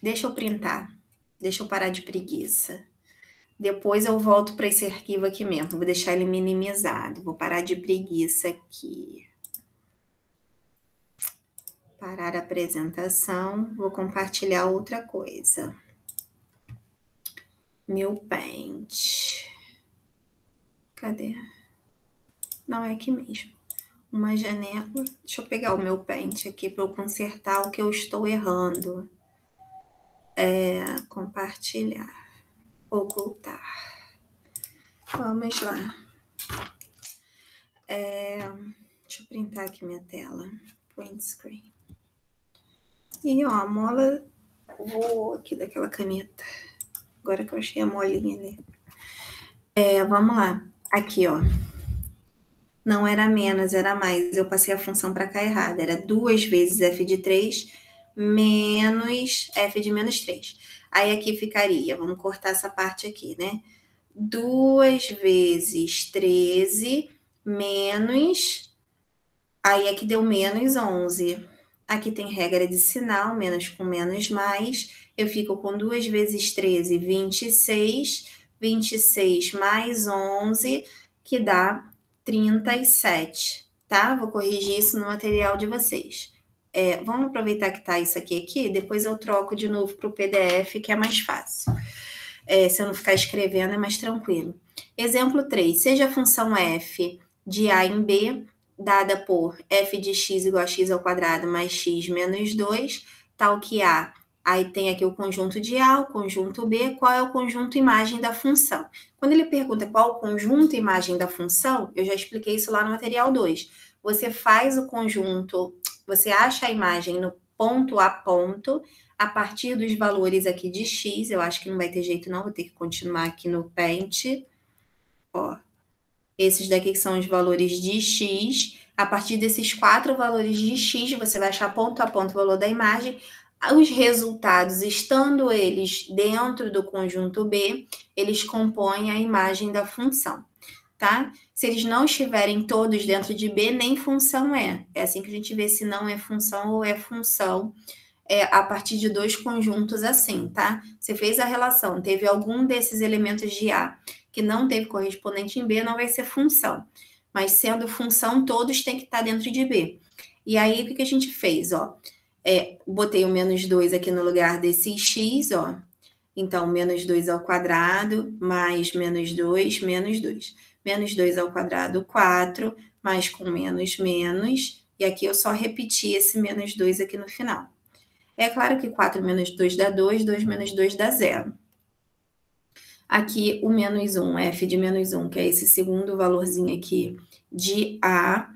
A: Deixa eu printar. Deixa eu parar de preguiça. Depois eu volto para esse arquivo aqui mesmo. Vou deixar ele minimizado. Vou parar de preguiça aqui. Parar a apresentação. Vou compartilhar outra coisa. Meu Paint. Cadê? Não, é aqui mesmo. Uma janela. Deixa eu pegar o meu Paint aqui para eu consertar o que eu estou errando. Compartilhar. Ocultar. Vamos lá. Deixa eu printar aqui minha tela. Print screen. E, ó, a mola voou aqui daquela caneta. Agora que eu achei a molinha ali. Vamos lá. Aqui, ó. Não era menos, era mais. Eu passei a função para cá errada. Era 2 vezes f de 3 menos f de menos 3. Aí aqui ficaria, vamos cortar essa parte aqui, né? 2 vezes 13 menos... Aí aqui deu menos 11. Aqui tem regra de sinal, menos com menos mais. Eu fico com 2 vezes 13, 26. 26 mais 11, que dá 37, tá? Vou corrigir isso no material de vocês. Vamos aproveitar que tá isso aqui, depois eu troco de novo para o PDF, que é mais fácil. Se eu não ficar escrevendo, é mais tranquilo. Exemplo 3. Seja a função f de a em b, dada por f de x igual a x ao quadrado mais x menos 2, tal que a... Aí tem aqui o conjunto de A, o conjunto B, qual é o conjunto imagem da função. Quando ele pergunta qual o conjunto imagem da função, eu já expliquei isso lá no material 2. Você faz o conjunto, você acha a imagem no ponto a ponto, a partir dos valores aqui de x, eu acho que não vai ter jeito não, vou ter que continuar aqui no Paint, ó. Esses daqui que são os valores de x, a partir desses 4 valores de x, você vai achar ponto a ponto o valor da imagem, os resultados, estando eles dentro do conjunto B, eles compõem a imagem da função, tá? Se eles não estiverem todos dentro de B, nem função é. É assim que a gente vê se não é função ou é função, a partir de 2 conjuntos assim, tá? Você fez a relação, teve algum desses elementos de A que não teve correspondente em B, não vai ser função. Mas sendo função, todos têm que estar dentro de B. E aí, o que a gente fez, ó? Botei o menos 2 aqui no lugar desse x, ó. Então, menos 2 ao quadrado, mais menos 2, menos 2. Menos 2 ao quadrado, 4, mais com menos, menos. E aqui eu só repeti esse menos 2 aqui no final. É claro que 4 menos 2 dá 2, 2 menos 2 dá 0. Aqui o menos 1, f de menos 1, que é esse segundo valorzinho aqui de A,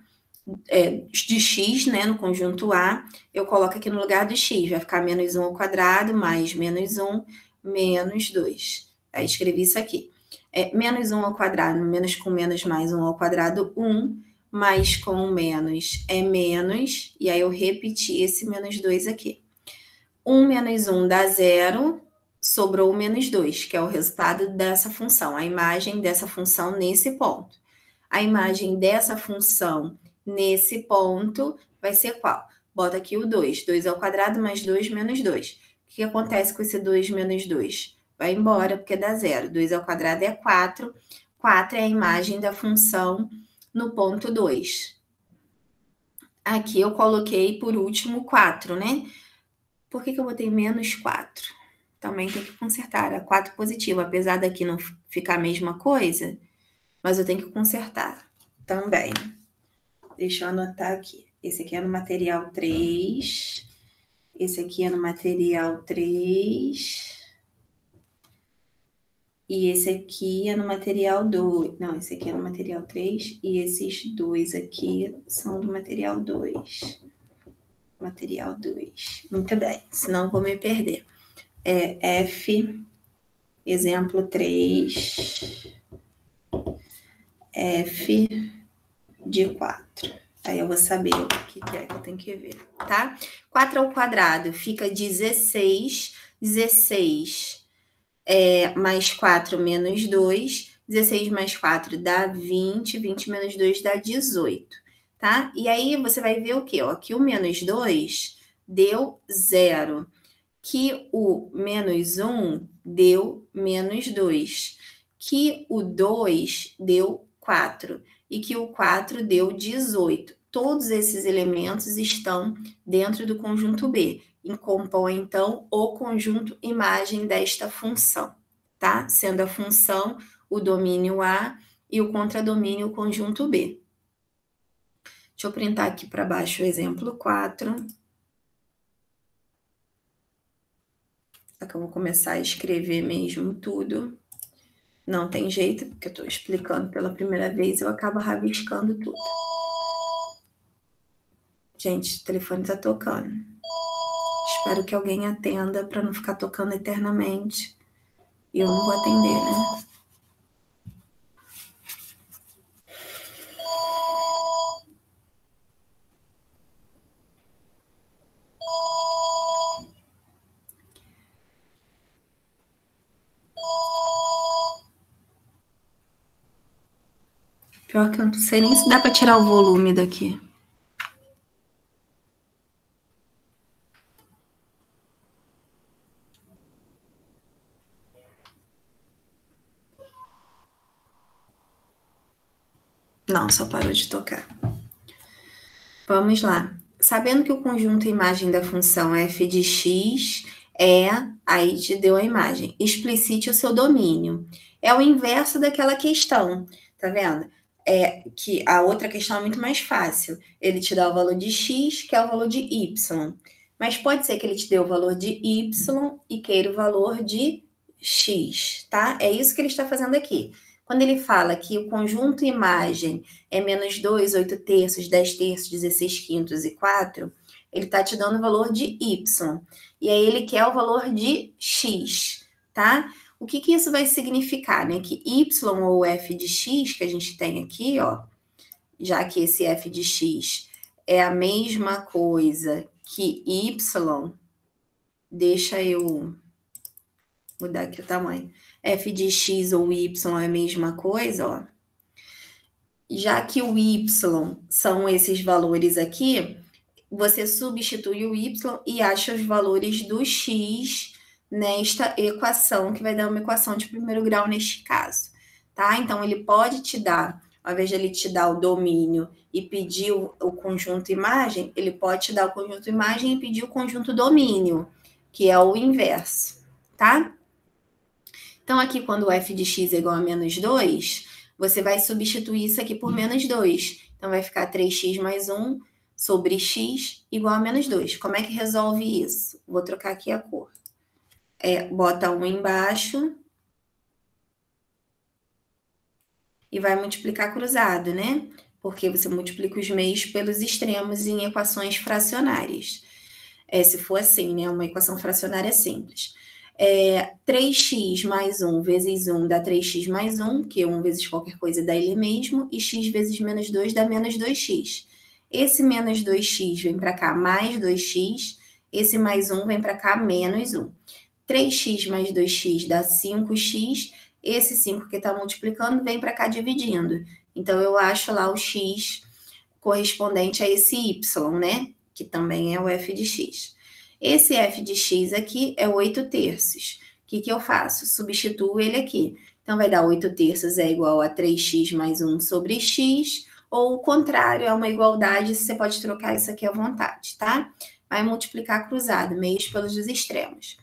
A: de x, né, no conjunto A, eu coloco aqui no lugar do x, vai ficar menos 1 ao quadrado, mais menos 1, menos 2. Aí escrevi isso aqui. Menos 1 ao quadrado, menos com menos mais 1 ao quadrado, 1, mais com menos é menos, e aí eu repeti esse menos 2 aqui. 1 menos 1 dá 0, sobrou o menos 2, que é o resultado dessa função, a imagem dessa função nesse ponto. A imagem dessa função nesse ponto vai ser qual? Bota aqui o 2. 2 ao quadrado mais 2 menos 2. O que acontece com esse 2 menos 2? Vai embora, porque dá 0. 2 ao quadrado é 4. 4 é a imagem da função no ponto 2. Aqui eu coloquei, por último, 4, né? Por que eu botei menos 4? Também tem que consertar. A 4 positiva, apesar daqui não ficar a mesma coisa, mas eu tenho que consertar também. Deixa eu anotar aqui. Esse aqui é no material 3. Esse aqui é no material 3. E esse aqui é no material 2. Não, esse aqui é no material 3. E esses dois aqui são do material 2. Material 2. Muito bem, senão vou me perder. F, exemplo 3, F de 4. Aí eu vou saber o que é que eu tenho que ver, tá? 4 ao quadrado fica 16. 16 mais 4 menos 2. 16 mais 4 dá 20. 20 menos 2 dá 18, tá? E aí você vai ver o quê? Ó, que o menos 2 deu 0. Que o menos 1 deu menos 2. Que o 2 deu 4. E que o 4 deu 18. Todos esses elementos estão dentro do conjunto B. E compõem, então, o conjunto imagem desta função, tá? Sendo a função o domínio A e o contradomínio o conjunto B. Deixa eu printar aqui para baixo o exemplo 4. Só que eu vou começar a escrever mesmo tudo. Não tem jeito, porque eu estou explicando pela primeira vez, eu acabo rabiscando tudo. Gente, o telefone está tocando. Espero que alguém atenda para não ficar tocando eternamente. E eu não vou atender, né? Pior que eu não sei nem se dá para tirar o volume daqui. Não, só parou de tocar. Vamos lá. Sabendo que o conjunto imagem da função f de x aí te deu a imagem. Explicite o seu domínio. É o inverso daquela questão, tá vendo? Que a outra questão é muito mais fácil. Ele te dá o valor de x, que é o valor de y. Mas pode ser que ele te dê o valor de y e queira o valor de x, tá? É isso que ele está fazendo aqui. Quando ele fala que o conjunto imagem é menos 2, 8 terços, 10 terços, 16 quintos e 4, ele está te dando o valor de y. E aí ele quer o valor de x, tá? O que isso vai significar, né? Que y ou f de x que a gente tem aqui, ó, já que esse f de x é a mesma coisa que y, deixa eu mudar aqui o tamanho. F de x ou y é a mesma coisa, ó. Já que o y são esses valores aqui, você substitui o y e acha os valores do x nesta equação, que vai dar uma equação de primeiro grau neste caso, tá? Então, ele pode te dar, ao invés de ele te dar o domínio e pedir o conjunto imagem, ele pode te dar o conjunto imagem e pedir o conjunto domínio, que é o inverso, tá? Então, aqui, quando o f de x é igual a menos 2, você vai substituir isso aqui por menos 2. Então, vai ficar 3x mais 1 sobre x igual a menos 2. Como é que resolve isso? Vou trocar aqui a cor. Bota 1 embaixo e vai multiplicar cruzado, né? Porque você multiplica os meios pelos extremos em equações fracionárias. Se for assim, né? Uma equação fracionária simples. 3x mais 1 vezes 1 dá 3x mais 1, que 1 vezes qualquer coisa dá ele mesmo, e x vezes menos 2 dá menos 2x. Esse menos 2x vem para cá mais 2x, esse mais 1 vem para cá menos 1. 3x mais 2x dá 5x, esse 5 que está multiplicando vem para cá dividindo. Então, eu acho lá o x correspondente a esse y, né? Que também é o f de x. Esse f de x aqui é 8 terços. O que eu faço? Substituo ele aqui. Então, vai dar 8 terços é igual a 3x mais 1 sobre x, ou o contrário, é uma igualdade, você pode trocar isso aqui à vontade, tá? Vai multiplicar cruzado, meios pelos extremos.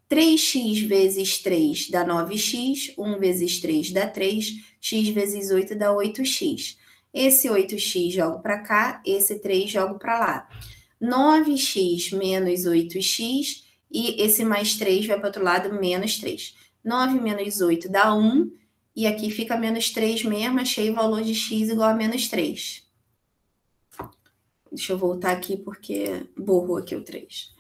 A: 3x vezes 3 dá 9x, 1 vezes 3 dá 3, x vezes 8 dá 8x. Esse 8x jogo para cá, esse 3 jogo para lá. 9x menos 8x, e esse mais 3 vai para o outro lado, menos 3. 9 menos 8 dá 1, e aqui fica menos 3 mesmo, achei o valor de x igual a menos 3. Deixa eu voltar aqui porque borrou aqui o 3.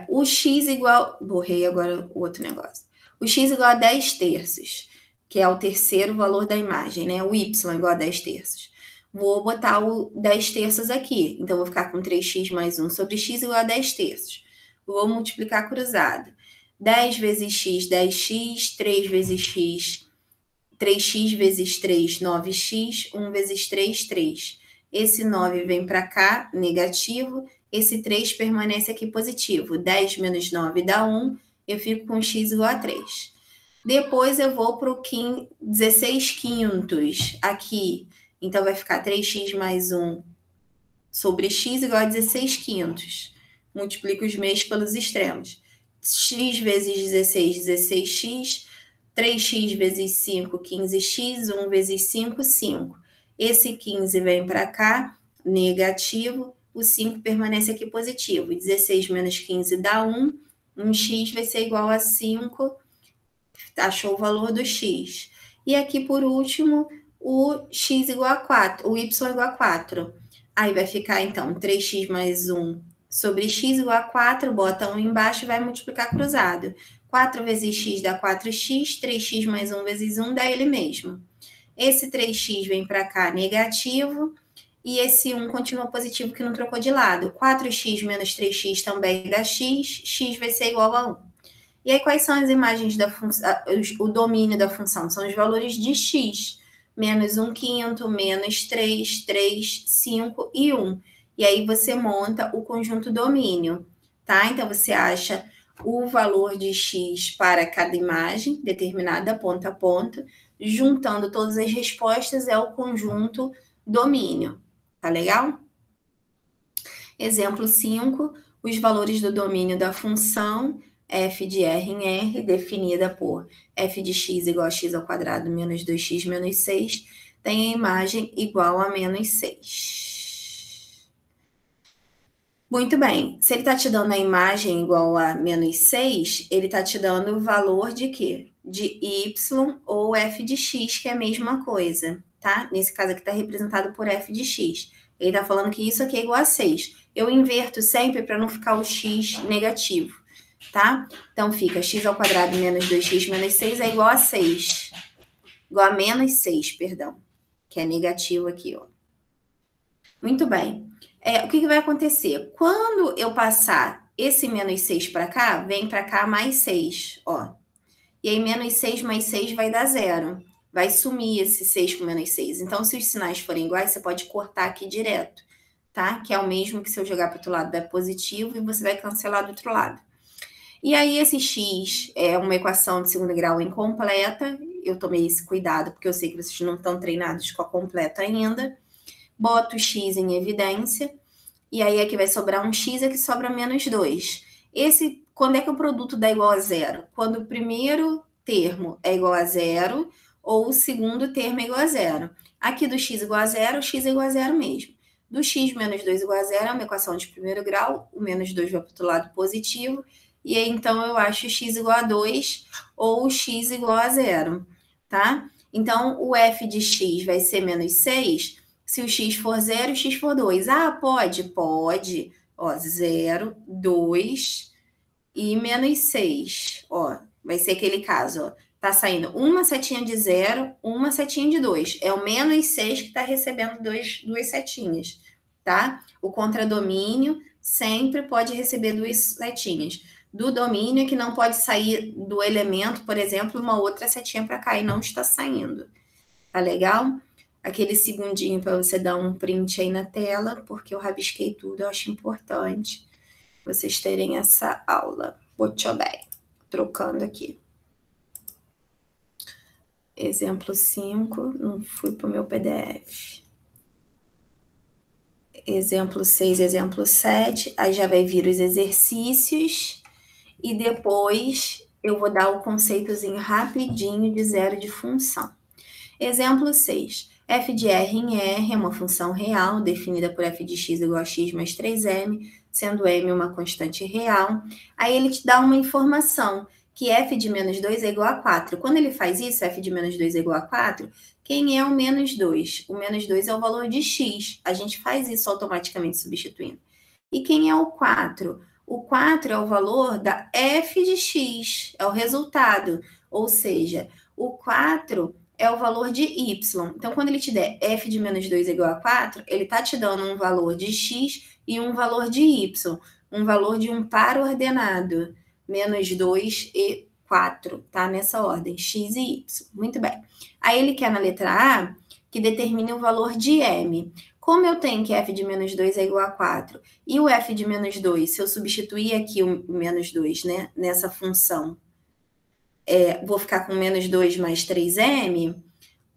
A: O x igual... Borrei agora o outro negócio. O x igual a 10 terços, que é o terceiro valor da imagem, né? O y igual a 10 terços. Vou botar o 10 terços aqui. Então, vou ficar com 3x mais 1 sobre x igual a 10 terços. Vou multiplicar cruzado. 10 vezes x, 10x. 3 vezes x, 3x vezes 3, 9x. 1 vezes 3, 3. Esse 9 vem para cá, negativo. Esse 3 permanece aqui positivo. 10 menos 9 dá 1. Eu fico com x igual a 3. Depois, eu vou para o 16 quintos aqui. Então, vai ficar 3x mais 1 sobre x igual a 16 quintos. Multiplico os meios pelos extremos. X vezes 16, 16x. 3x vezes 5, 15x. 1 vezes 5, 5. Esse 15 vem para cá, negativo. O 5 permanece aqui positivo. 16 menos 15 dá 1. 1x vai ser igual a 5. Achou o valor do x. E aqui, por último, o x igual a 4, o y igual a 4. Aí vai ficar, então, 3x mais 1 sobre x igual a 4, bota 1 embaixo e vai multiplicar cruzado. 4 vezes x dá 4x, 3x mais 1 vezes 1 dá ele mesmo. Esse 3x vem para cá negativo, e esse 1 continua positivo que não trocou de lado. 4x menos 3x também dá x, x vai ser igual a 1. E aí, quais são as imagens da função, o domínio da função? São os valores de x. Menos 1 quinto, menos 3, 3, 5 e 1. E aí, você monta o conjunto domínio, tá? Então, você acha o valor de x para cada imagem, determinada ponta a ponta. Juntando todas as respostas, é o conjunto domínio. Tá legal? Exemplo 5, os valores do domínio da função f de r em r, definida por f de x igual a x ao quadrado menos 2x menos 6, tem a imagem igual a menos 6. Muito bem. Se ele está te dando a imagem igual a menos 6, ele está te dando o valor de quê? De y ou f de x, que é a mesma coisa, tá? Nesse caso aqui está representado por f de x. Ele está falando que isso aqui é igual a 6. eu inverto sempre para não ficar o x negativo, tá? Então, fica x ao quadrado menos 2x menos 6 é igual a 6. Igual a menos 6, perdão. Que é negativo aqui, ó. Muito bem. O que vai acontecer? Quando eu passar esse menos 6 para cá, vem para cá mais 6, ó. E aí, menos 6 mais 6 vai dar 0. Vai sumir esse 6 com menos 6. Então, se os sinais forem iguais, você pode cortar aqui direto, tá? Que é o mesmo que se eu jogar para o outro lado dá positivo e você vai cancelar do outro lado. E aí, esse x é uma equação de segundo grau incompleta. Eu tomei esse cuidado, porque eu sei que vocês não estão treinados com a completa ainda. Boto o x em evidência. E aí, aqui vai sobrar um x, aqui sobra menos 2. Quando é que o produto dá igual a zero? Quando o primeiro termo é igual a zero ou o segundo termo é igual a zero. Aqui do x igual a zero, o x é igual a zero mesmo. Do x menos 2 igual a zero é uma equação de primeiro grau, o menos 2 vai para o outro lado positivo, e aí então eu acho x igual a 2 ou x igual a zero, tá? Então, o f de x vai ser menos 6 se o x for 0 e o x for 2. Ah, pode? Pode. Ó, 0, 2 e menos 6. Ó, vai ser aquele caso, ó. Tá saindo uma setinha de 0, uma setinha de 2. É o menos 6 que tá recebendo duas setinhas, tá? O contradomínio sempre pode receber duas setinhas. Do domínio é que não pode sair do elemento, por exemplo, uma outra setinha para cá e não está saindo. Tá legal? Aquele segundinho para você dar um print aí na tela, porque eu rabisquei tudo, eu acho importante vocês terem essa aula. Muito bem. Trocando aqui. Exemplo 5, não fui para o meu PDF. Exemplo 6, exemplo 7, aí já vai vir os exercícios e depois eu vou dar o conceitozinho rapidinho de zero de função. Exemplo 6. F de R em R é uma função real, definida por f de x igual a x mais 3m, sendo m uma constante real. Aí ele te dá uma informação, que f de menos 2 é igual a 4. Quando ele faz isso, f de menos 2 é igual a 4, quem é o menos 2? O menos 2 é o valor de x. A gente faz isso automaticamente substituindo. E quem é o 4? O 4 é o valor da f de x, é o resultado. Ou seja, o 4 é o valor de y. Então, quando ele te der f de menos 2 é igual a 4, ele está te dando um valor de x e um valor de y. Um valor de um par ordenado. Menos 2 e 4, tá? Nessa ordem, x e y. Muito bem. Aí ele quer na letra A que determine o valor de m. Como eu tenho que f de menos 2 é igual a 4 e o f de menos 2, se eu substituir aqui o menos 2, né, nessa função, vou ficar com menos 2 mais 3m,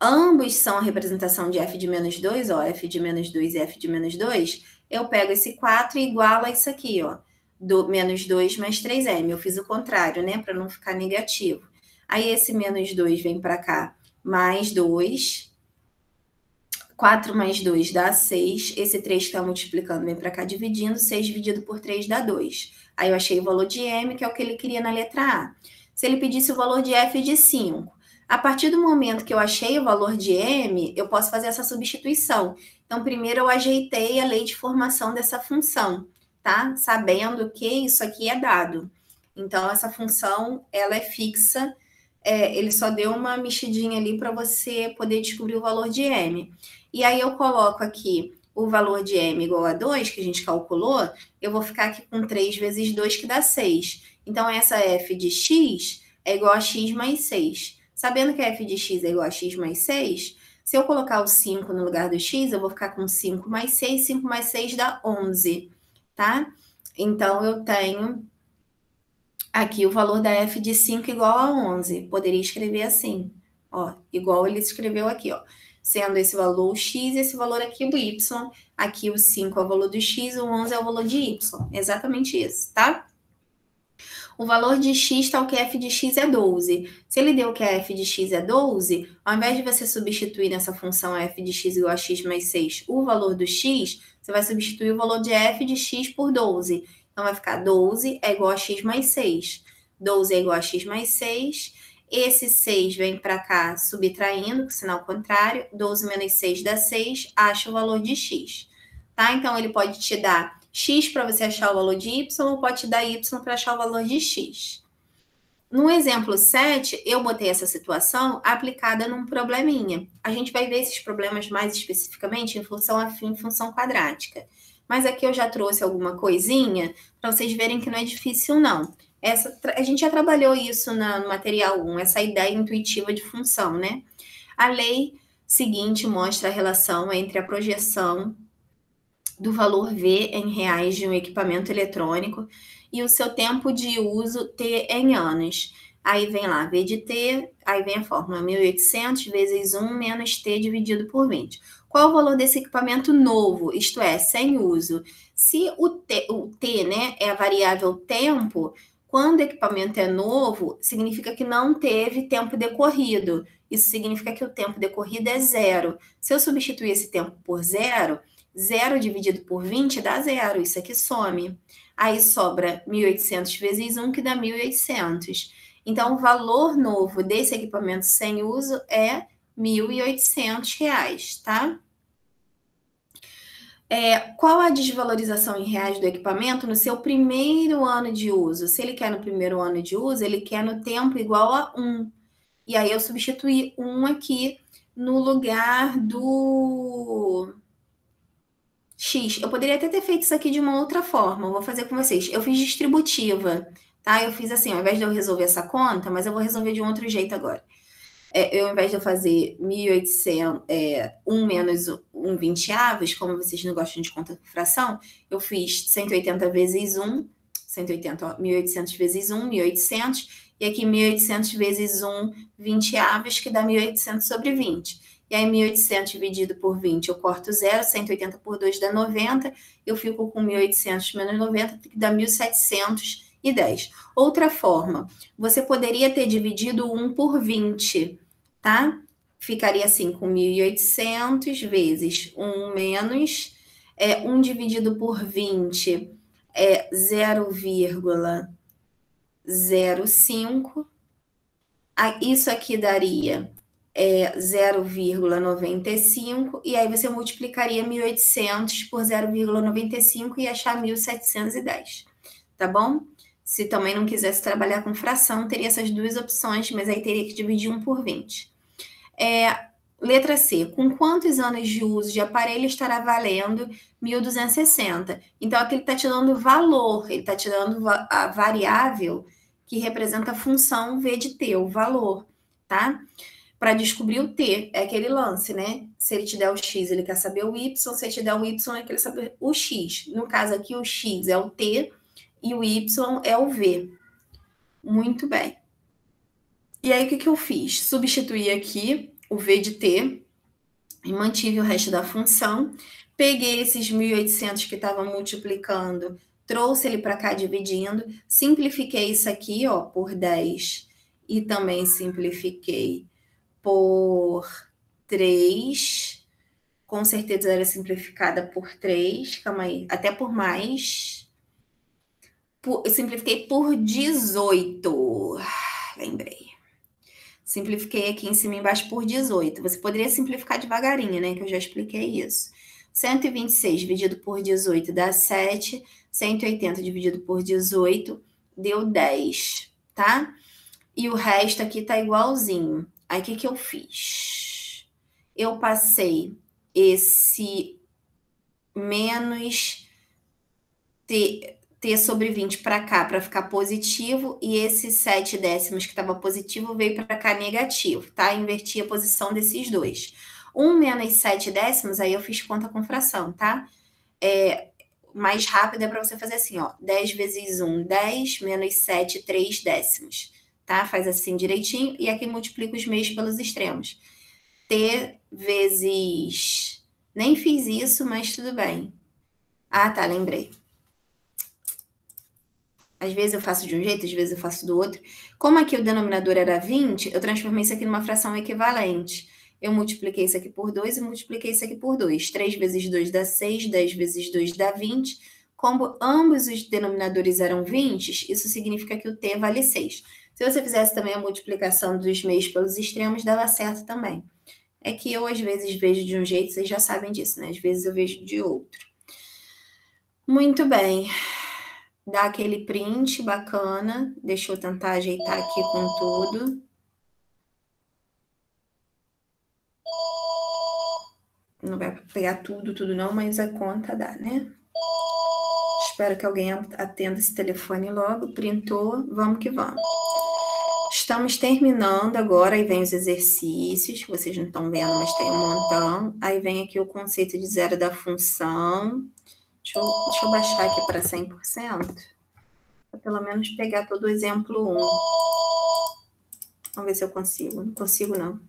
A: ambos são a representação de f de menos 2, ó, f de menos 2 e f de menos 2, eu pego esse 4 e igualo a isso aqui, ó, do menos 2 mais 3m. Eu fiz o contrário, né, para não ficar negativo. Aí esse menos 2 vem para cá, mais 2, 4 mais 2 dá 6, esse 3 que está multiplicando vem para cá dividindo, 6 dividido por 3 dá 2. Aí eu achei o valor de m, que é o que ele queria na letra A. Se ele pedisse o valor de f de 5, a partir do momento que eu achei o valor de m, eu posso fazer essa substituição. Então, primeiro eu ajeitei a lei de formação dessa função, tá? Sabendo que isso aqui é dado. Então, essa função, ela é fixa, ele só deu uma mexidinha ali para você poder descobrir o valor de m. E aí eu coloco aqui o valor de m igual a 2, que a gente calculou, eu vou ficar aqui com 3 vezes 2, que dá 6. Então, essa f de x é igual a x mais 6. Sabendo que f de x é igual a x mais 6, se eu colocar o 5 no lugar do x, eu vou ficar com 5 mais 6, 5 mais 6 dá 11, tá? Então, eu tenho aqui o valor da f de 5 igual a 11. Poderia escrever assim, ó, igual ele escreveu aqui, ó. Sendo esse valor o x e esse valor aqui o y. Aqui o 5 é o valor do x, o 11 é o valor de y. Exatamente isso, tá? O valor de x tal que f de x é 12. Se ele deu que a f de x é 12, ao invés de você substituir nessa função f de x igual a x mais 6 o valor do x, você vai substituir o valor de f de x por 12. Então, vai ficar 12 é igual a x mais 6. 12 é igual a x mais 6. Esse 6 vem para cá subtraindo, com sinal contrário. 12 menos 6 dá 6. Acha o valor de x. Tá? Então, ele pode te dar X para você achar o valor de Y, ou pode te dar Y para achar o valor de X. No exemplo 7, eu botei essa situação aplicada num probleminha. A gente vai ver esses problemas mais especificamente em função afim, função quadrática. Mas aqui eu já trouxe alguma coisinha para vocês verem que não é difícil, não. A gente já trabalhou isso no material 1, essa ideia intuitiva de função, né? A lei seguinte mostra a relação entre a projeção do valor V em reais de um equipamento eletrônico e o seu tempo de uso T em anos. Aí vem lá, V de T, aí vem a fórmula 1.800 vezes 1 menos T dividido por 20. Qual o valor desse equipamento novo, isto é, sem uso? Se o T, né, é a variável tempo, quando o equipamento é novo, significa que não teve tempo decorrido. Isso significa que o tempo decorrido é zero. Se eu substituir esse tempo por zero, 0 dividido por 20 dá zero, isso aqui some. Aí sobra 1.800 vezes 1, que dá 1.800. Então, o valor novo desse equipamento sem uso é R$ 1.800, tá? Qual a desvalorização em reais do equipamento no seu primeiro ano de uso? Se ele quer no primeiro ano de uso, ele quer no tempo igual a 1. E aí eu substituí 1 aqui no lugar do X. Eu poderia até ter feito isso aqui de uma outra forma. Eu vou fazer com vocês. Eu fiz distributiva, tá? Eu fiz assim, ao invés de eu resolver essa conta, mas eu vou resolver de um outro jeito agora. Ao invés de eu fazer 1.800, 1 menos 1 vinteavos, como vocês não gostam de conta por fração, eu fiz 180 vezes 1, 180, ó, 1.800 vezes 1, 1.800, e aqui 1.800 vezes 1 vinteavos, que dá 1.800 sobre 20. E aí 1.800 dividido por 20, eu corto 0, 180 por 2 dá 90, eu fico com 1.800 menos 90, que dá 1.710. Outra forma, você poderia ter dividido 1 por 20, tá? Ficaria assim, com 1.800 vezes 1 menos 1 dividido por 20 é 0,05. Isso aqui daria 0,95, e aí você multiplicaria 1.800 por 0,95 e achar 1.710, tá bom? Se também não quisesse trabalhar com fração, teria essas duas opções, mas aí teria que dividir 1 por 20. Letra C. Com quantos anos de uso de aparelho estará valendo 1.260? Então, aqui ele está te dando valor, ele está te dando a variável que representa a função V de T, o valor, tá? Para descobrir o T, é aquele lance, né? Se ele te der o X, ele quer saber o Y, se ele te der o Y, ele quer saber o X. No caso aqui, o X é o T e o Y é o V. Muito bem. E aí, o que eu fiz? Substituí aqui o V de T e mantive o resto da função. Peguei esses 1.800 que estavam multiplicando, trouxe ele para cá dividindo, simplifiquei isso aqui, ó, por 10 e também simplifiquei por 3. Com certeza era simplificada por 3, calma aí, até por mais. Eu simplifiquei por 18. Lembrei. Simplifiquei aqui em cima e embaixo por 18. Você poderia simplificar devagarinho, né? Que eu já expliquei isso. 126 dividido por 18 dá 7. 180 dividido por 18 deu 10, tá? E o resto aqui tá igualzinho. Aí, o que eu fiz? Eu passei esse menos T sobre 20 para cá, para ficar positivo, e esse 7 décimos que estava positivo veio para cá negativo, tá? Inverti a posição desses dois. 1 menos 7 décimos, aí eu fiz conta com fração, tá? Mais rápido é para você fazer assim, ó. 10 vezes 1, 10, menos 7, 3 décimos, tá? Faz assim direitinho, e aqui multiplica os meios pelos extremos. T vezes... Nem fiz isso, mas tudo bem. Ah, tá, lembrei. Às vezes eu faço de um jeito, às vezes eu faço do outro. Como aqui o denominador era 20, eu transformei isso aqui numa fração equivalente. Eu multipliquei isso aqui por 2 e multipliquei isso aqui por 2. 3 vezes 2 dá 6, 10 vezes 2 dá 20. Como ambos os denominadores eram 20, isso significa que o t vale 6. Se você fizesse também a multiplicação dos meios pelos extremos, dava certo também. É que eu, às vezes, vejo de um jeito, vocês já sabem disso, né? Às vezes eu vejo de outro. Muito bem. Dá aquele print bacana. Deixa eu tentar ajeitar aqui com tudo. Não vai pegar tudo não, mas a conta dá, né? Espero que alguém atenda esse telefone logo. Printou, vamos que vamos. Estamos terminando agora, aí vem os exercícios, vocês não estão vendo, mas tem um montão. Aí vem aqui o conceito de zero da função. Deixa eu baixar aqui para 100%, para pelo menos pegar todo o exemplo 1. Vamos ver se eu consigo. Não consigo, não.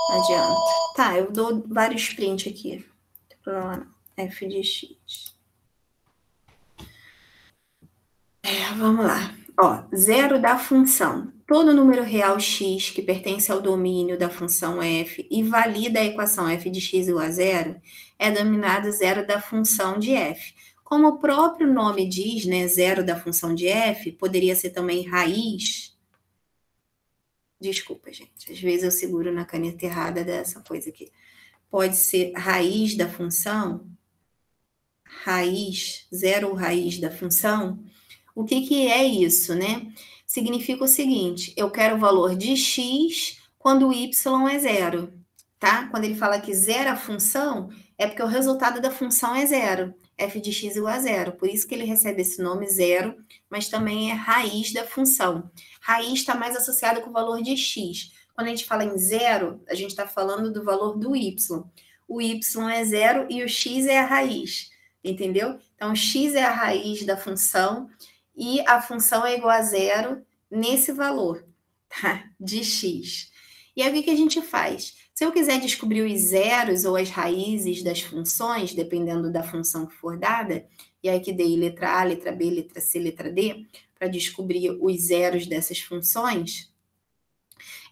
A: Não adianta. Tá, eu dou vários prints aqui. Não tem problema não. F de x. Vamos lá. Ó, zero da função. Todo número real x que pertence ao domínio da função f e valida a equação f de x igual a zero é denominado zero da função de f. Como o próprio nome diz, né, zero da função de f, poderia ser também raiz. Desculpa, gente, às vezes eu seguro na caneta errada dessa coisa aqui. Pode ser raiz da função, raiz, zero ou raiz da função. O que é isso, né? Significa o seguinte, eu quero o valor de x quando y é zero, tá? Quando ele fala que zero a função, é porque o resultado da função é zero, f de x igual a zero. Por isso que ele recebe esse nome zero, mas também é raiz da função. Raiz está mais associada com o valor de x. Quando a gente fala em zero, a gente está falando do valor do y. O y é zero e o x é a raiz, entendeu? Então, x é a raiz da função, e a função é igual a zero nesse valor, tá? De x. E aí, o que a gente faz? Se eu quiser descobrir os zeros ou as raízes das funções, dependendo da função que for dada, e aí que dei letra A, letra B, letra C, letra D, para descobrir os zeros dessas funções,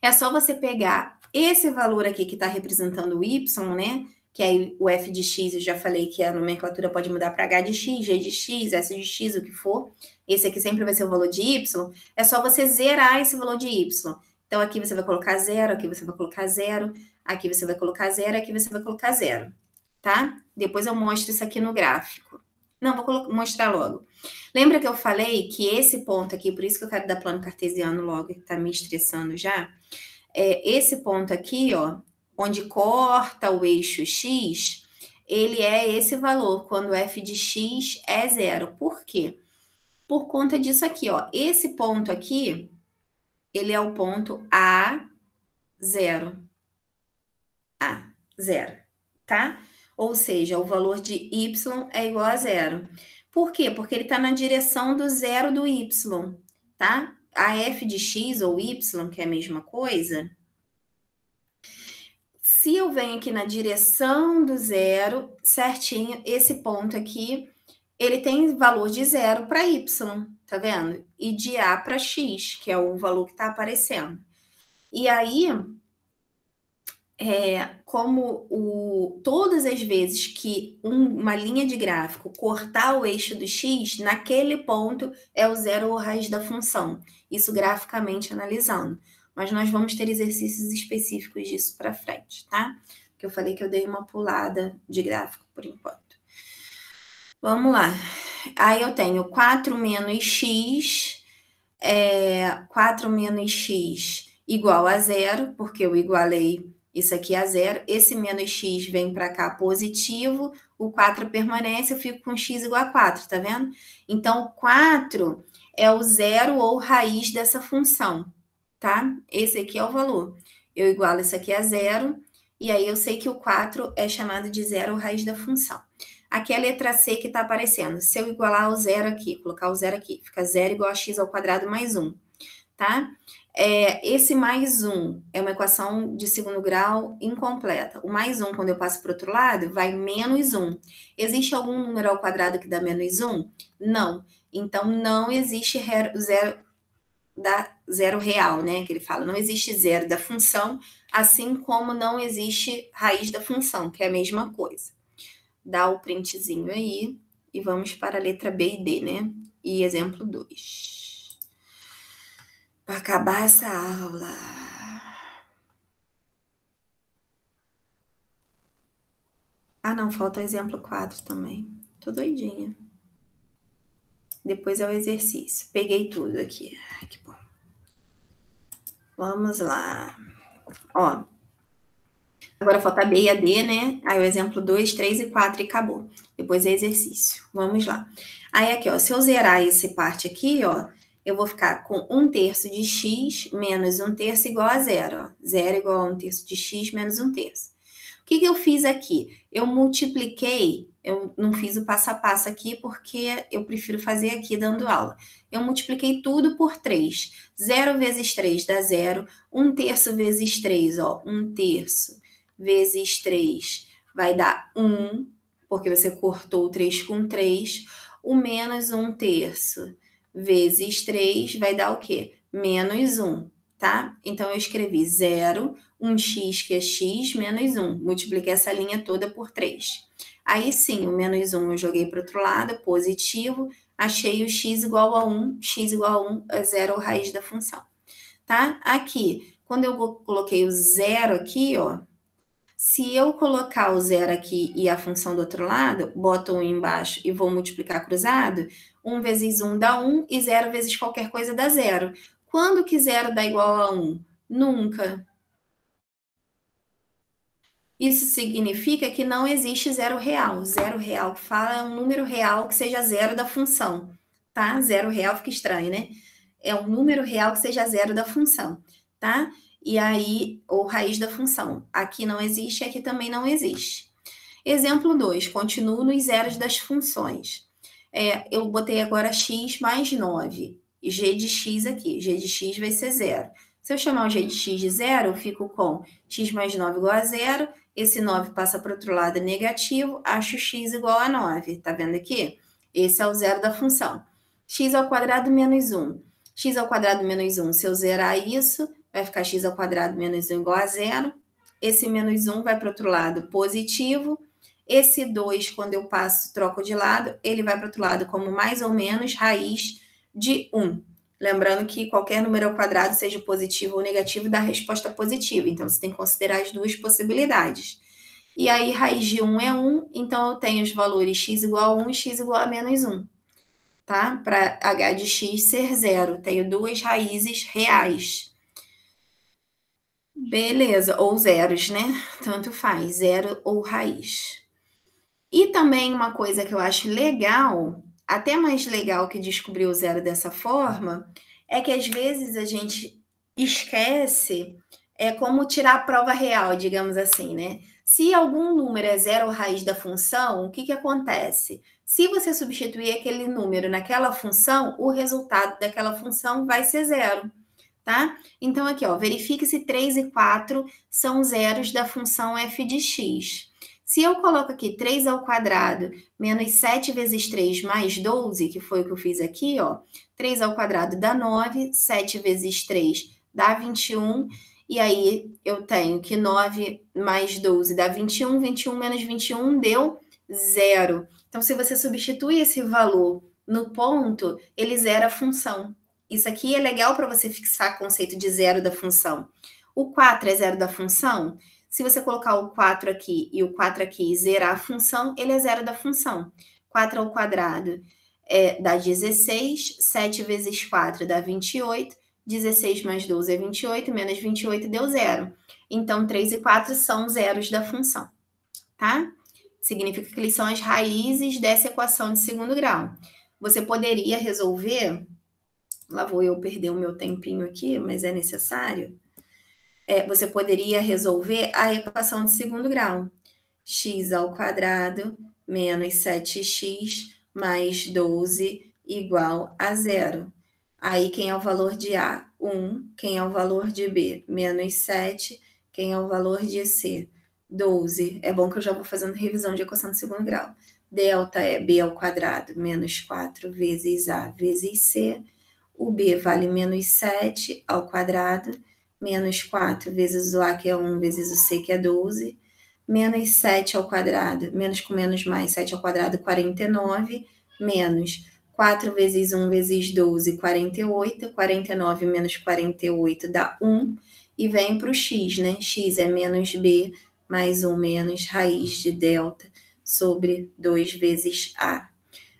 A: é só você pegar esse valor aqui que está representando o y, né? Que aí o f de x, eu já falei que a nomenclatura pode mudar para h de x, g de x, s de x, o que for. Esse aqui sempre vai ser o valor de y. É só você zerar esse valor de y. Então, aqui você vai colocar zero, aqui você vai colocar zero, aqui você vai colocar zero, aqui você vai colocar zero, tá? Depois eu mostro isso aqui no gráfico. Não, vou mostrar logo. Lembra que eu falei que esse ponto aqui, por isso que eu quero dar plano cartesiano logo, que tá me estressando já, esse ponto aqui, ó, onde corta o eixo x, ele é esse valor, quando f de x é zero. Por quê? Por conta disso aqui, ó. Esse ponto aqui, ele é o ponto A0. A0, tá? Ou seja, o valor de y é igual a zero. Por quê? Porque ele está na direção do zero do y, tá? A f de x ou y, que é a mesma coisa, se eu venho aqui na direção do zero, certinho, esse ponto aqui, ele tem valor de zero para y, tá vendo? E de A para x, que é o valor que está aparecendo. E aí, todas as vezes que uma linha de gráfico cortar o eixo do x, naquele ponto é o zero ou raiz da função. Isso graficamente analisando. Mas nós vamos ter exercícios específicos disso para frente, tá? Porque eu falei que eu dei uma pulada de gráfico por enquanto. Vamos lá. Aí eu tenho 4 menos x, 4 menos x igual a zero, porque eu igualei isso aqui a zero. Esse menos x vem para cá positivo, o 4 permanece, eu fico com x igual a 4, tá vendo? Então, o 4 é o zero ou raiz dessa função, tá? Esse aqui é o valor. Eu igualo isso aqui a zero, e aí eu sei que o 4 é chamado de zero ou raiz da função. Aqui é a letra C que está aparecendo. Se eu igualar o zero aqui, colocar o zero aqui, fica zero igual a x ao quadrado mais 1, tá? Esse mais 1 é uma equação de segundo grau incompleta. O mais 1, quando eu passo para o outro lado, vai menos 1. Existe algum número ao quadrado que dá menos 1? Não. Então, não existe zero real, né? Que ele fala, não existe zero da função, assim como não existe raiz da função, que é a mesma coisa. Dá o printzinho aí e vamos para a letra B e D, né? E exemplo 2. Para acabar essa aula. Ah, não, falta o exemplo 4 também. Tô doidinha. Depois é o exercício. Peguei tudo aqui. Ai, que bom. Vamos lá. Ó. Agora falta B e a D, né? Aí o exemplo 2, 3 e 4 e acabou. Depois é exercício. Vamos lá. Aí aqui, ó. Se eu zerar essa parte aqui, ó, eu vou ficar com 1/3 de x menos 1/3 igual a 0. Ó. 0 igual a 1/3 de x menos 1/3. O que eu fiz aqui? Eu multipliquei, eu não fiz o passo a passo aqui porque eu prefiro fazer aqui dando aula. Eu multipliquei tudo por 3. 0 vezes 3 dá 0. 1/3 vezes 3, ó. 1/3 vezes 3 vai dar 1, porque você cortou o 3 com 3. O menos 1/3 vezes 3 vai dar o quê? Menos 1, tá? Então, eu escrevi 0, 1x que é x, menos 1. Multipliquei essa linha toda por 3. Aí sim, o menos 1 eu joguei para o outro lado, positivo. Achei o x igual a 1, x igual a 1 é 0 a raiz da função. Tá? Aqui, quando eu coloquei o 0 aqui, ó, se eu colocar o 0 aqui e a função do outro lado, boto 1 embaixo e vou multiplicar cruzado, 1 vezes 1 dá 1 e 0 vezes qualquer coisa dá 0. Quando que 0 dá igual a 1? Nunca. Isso significa que não existe zero real. Zero real que fala é um número real que seja zero da função, tá? Zero real fica estranho, né? É um número real que seja zero da função, tá? E aí, ou raiz da função. Aqui não existe, aqui também não existe. Exemplo 2, continuo nos zeros das funções. Eu botei agora x mais 9, e g de x aqui. G de x vai ser 0. Se eu chamar o g de x de 0, eu fico com x mais 9 igual a 0, esse 9 passa para o outro lado negativo, acho x igual a 9. Tá vendo aqui? Esse é o zero da função. X ao quadrado menos 1. X ao quadrado menos 1, se eu zerar isso, vai ficar x ao quadrado menos 1 igual a 0. Esse menos 1 vai para o outro lado positivo. Esse 2, quando eu passo, troco de lado, ele vai para o outro lado como mais ou menos raiz de 1. Lembrando que qualquer número ao quadrado, seja positivo ou negativo, dá resposta positiva. Então, você tem que considerar as duas possibilidades. E aí, raiz de 1 é 1, então eu tenho os valores x igual a 1 e x igual a menos 1. Tá? Para h de x ser 0. Tenho duas raízes reais. Beleza, ou zeros, né? Tanto faz, zero ou raiz. E também uma coisa que eu acho legal, até mais legal que descobrir o zero dessa forma, é que às vezes a gente esquece como tirar a prova real, digamos assim, né? Se algum número é zero ou raiz da função, o que acontece? Se você substituir aquele número naquela função, o resultado daquela função vai ser zero, tá? Então, aqui, ó, verifique se 3 e 4 são zeros da função f de x. Se eu coloco aqui 3 ao quadrado menos 7 vezes 3 mais 12, que foi o que eu fiz aqui, ó, 3 ao quadrado dá 9, 7 vezes 3 dá 21, e aí eu tenho que 9 mais 12 dá 21, 21 menos 21 deu 0. Então, se você substitui esse valor no ponto, ele zera a função. Isso aqui é legal para você fixar o conceito de zero da função. O 4 é zero da função? Se você colocar o 4 aqui e o 4 aqui e zerar a função, ele é zero da função. 4 ao quadrado dá 16, 7 vezes 4 dá 28, 16 mais 12 é 28, menos 28 deu zero. Então, 3 e 4 são zeros da função, tá? Significa que eles são as raízes dessa equação de segundo grau. Você poderia resolver... Lá vou eu perder o meu tempinho aqui, mas é necessário. Você poderia resolver a equação de segundo grau. X ao quadrado menos 7x mais 12 igual a 0. Aí, quem é o valor de A? 1. Quem é o valor de B? Menos 7. Quem é o valor de C? 12. É bom que eu já vou fazendo revisão de equação de segundo grau. Delta é B ao quadrado menos 4 vezes A vezes C. O B vale menos 7 ao quadrado, menos 4 vezes o A, que é 1, vezes o C, que é 12, menos 7 ao quadrado, menos com menos mais, 7 ao quadrado, 49, menos 4 vezes 1 vezes 12, 48, 49 menos 48 dá 1, e vem para o x, né? X é menos B, mais 1 menos raiz de delta sobre 2 vezes A.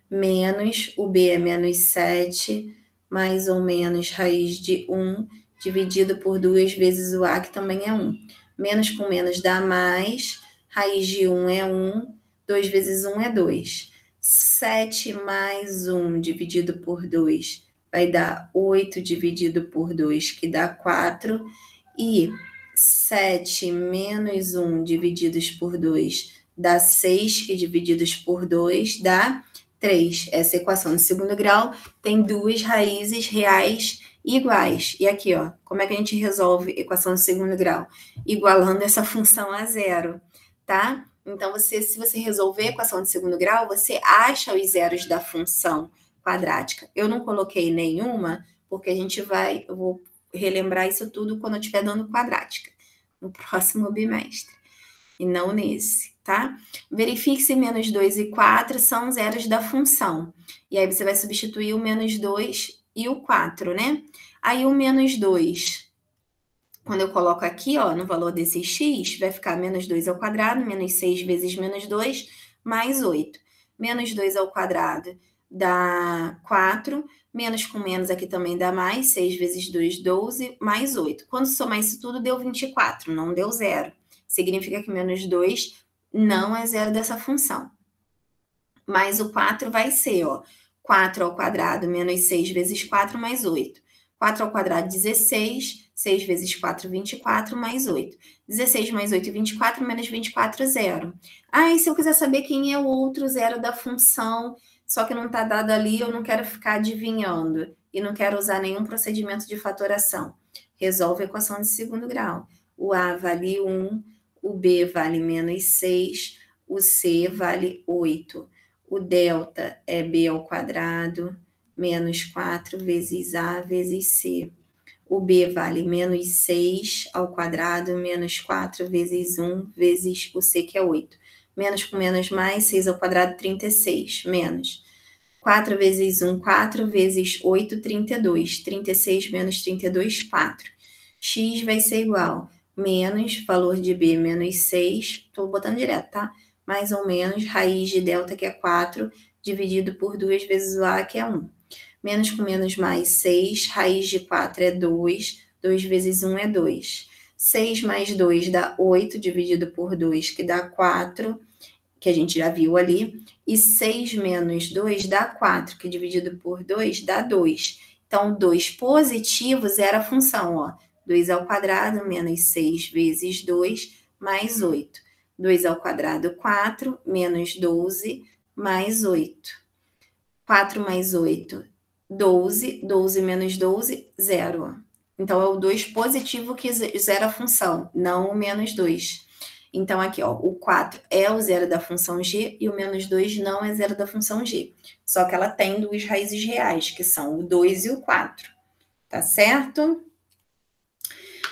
A: Menos, o B é menos 7, mais ou menos raiz de 1, dividido por 2 vezes o A, que também é 1. Menos com menos dá mais, raiz de 1 é 1, 2 vezes 1 é 2. 7 mais 1 dividido por 2 vai dar 8 dividido por 2, que dá 4. E 7 menos 1 divididos por 2 dá 6, que divididos por 2 dá 3. Essa equação de segundo grau tem duas raízes reais iguais. E aqui, ó, como é que a gente resolve equação de segundo grau? Igualando essa função a zero, tá? Então, se você resolver a equação de segundo grau, você acha os zeros da função quadrática. Eu não coloquei nenhuma, porque eu vou relembrar isso tudo quando eu estiver dando quadrática, no próximo bimestre, e não nesse, tá? Verifique se menos 2 e 4 são zeros da função. E aí você vai substituir o menos 2 e o 4, né? Aí o menos 2, quando eu coloco aqui, ó, no valor desse x, vai ficar menos 2 ao quadrado, menos 6 vezes menos 2, mais 8. Menos 2 ao quadrado dá 4, menos com menos aqui também dá mais, 6 vezes 2, 12, mais 8. Quando somar isso tudo, deu 24, não deu zero. Significa que menos 2 não é zero dessa função. Mas o 4 vai ser, ó, 4 ao quadrado menos 6 vezes 4 mais 8. 4 ao quadrado, 16. 6 vezes 4, 24, mais 8. 16 mais 8, 24, menos 24, zero. Ah, e se eu quiser saber quem é o outro zero da função, só que não está dado ali, eu não quero ficar adivinhando e não quero usar nenhum procedimento de fatoração. Resolve a equação de segundo grau. O A vale 1, o B vale menos 6, o C vale 8. O delta é B ao quadrado, menos 4 vezes A vezes C. O B vale menos 6 ao quadrado, menos 4 vezes 1 vezes o C, que é 8. Menos com menos mais, 6 ao quadrado, 36. Menos 4 vezes 1, 4 vezes 8, 32. 36 menos 32, 4. X vai ser igual menos valor de B menos 6, estou botando direto, tá? Mais ou menos raiz de delta, que é 4, dividido por 2 vezes o A, que é 1. Menos com menos mais 6, raiz de 4 é 2, 2 vezes 1 é 2. 6 mais 2 dá 8, dividido por 2, que dá 4, que a gente já viu ali. E 6 menos 2 dá 4, que dividido por 2 dá 2. Então, 2 positivo zero a função, ó. 2 ao quadrado menos 6 vezes 2, mais 8. 2 ao quadrado, 4, menos 12, mais 8. 4 mais 8, 12. 12 menos 12, 0. Então, é o 2 positivo que zera a função, não o menos 2. Então, aqui, ó, o 4 é o zero da função g e o menos 2 não é zero da função g. Só que ela tem duas raízes reais, que são o 2 e o 4. Tá certo?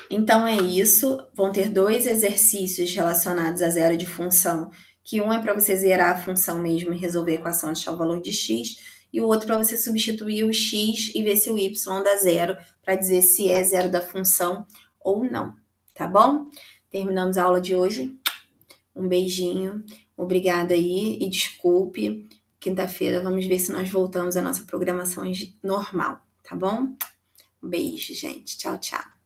A: Então, é isso. Vão ter dois exercícios relacionados a zero de função, que um é para você zerar a função mesmo e resolver a equação, achar o valor de x, e o outro para você substituir o x e ver se o y dá zero, para dizer se é zero da função ou não, tá bom? Terminamos a aula de hoje. Um beijinho, obrigada aí e desculpe. Quinta-feira vamos ver se nós voltamos à nossa programação normal, tá bom? Um beijo, gente. Tchau, tchau.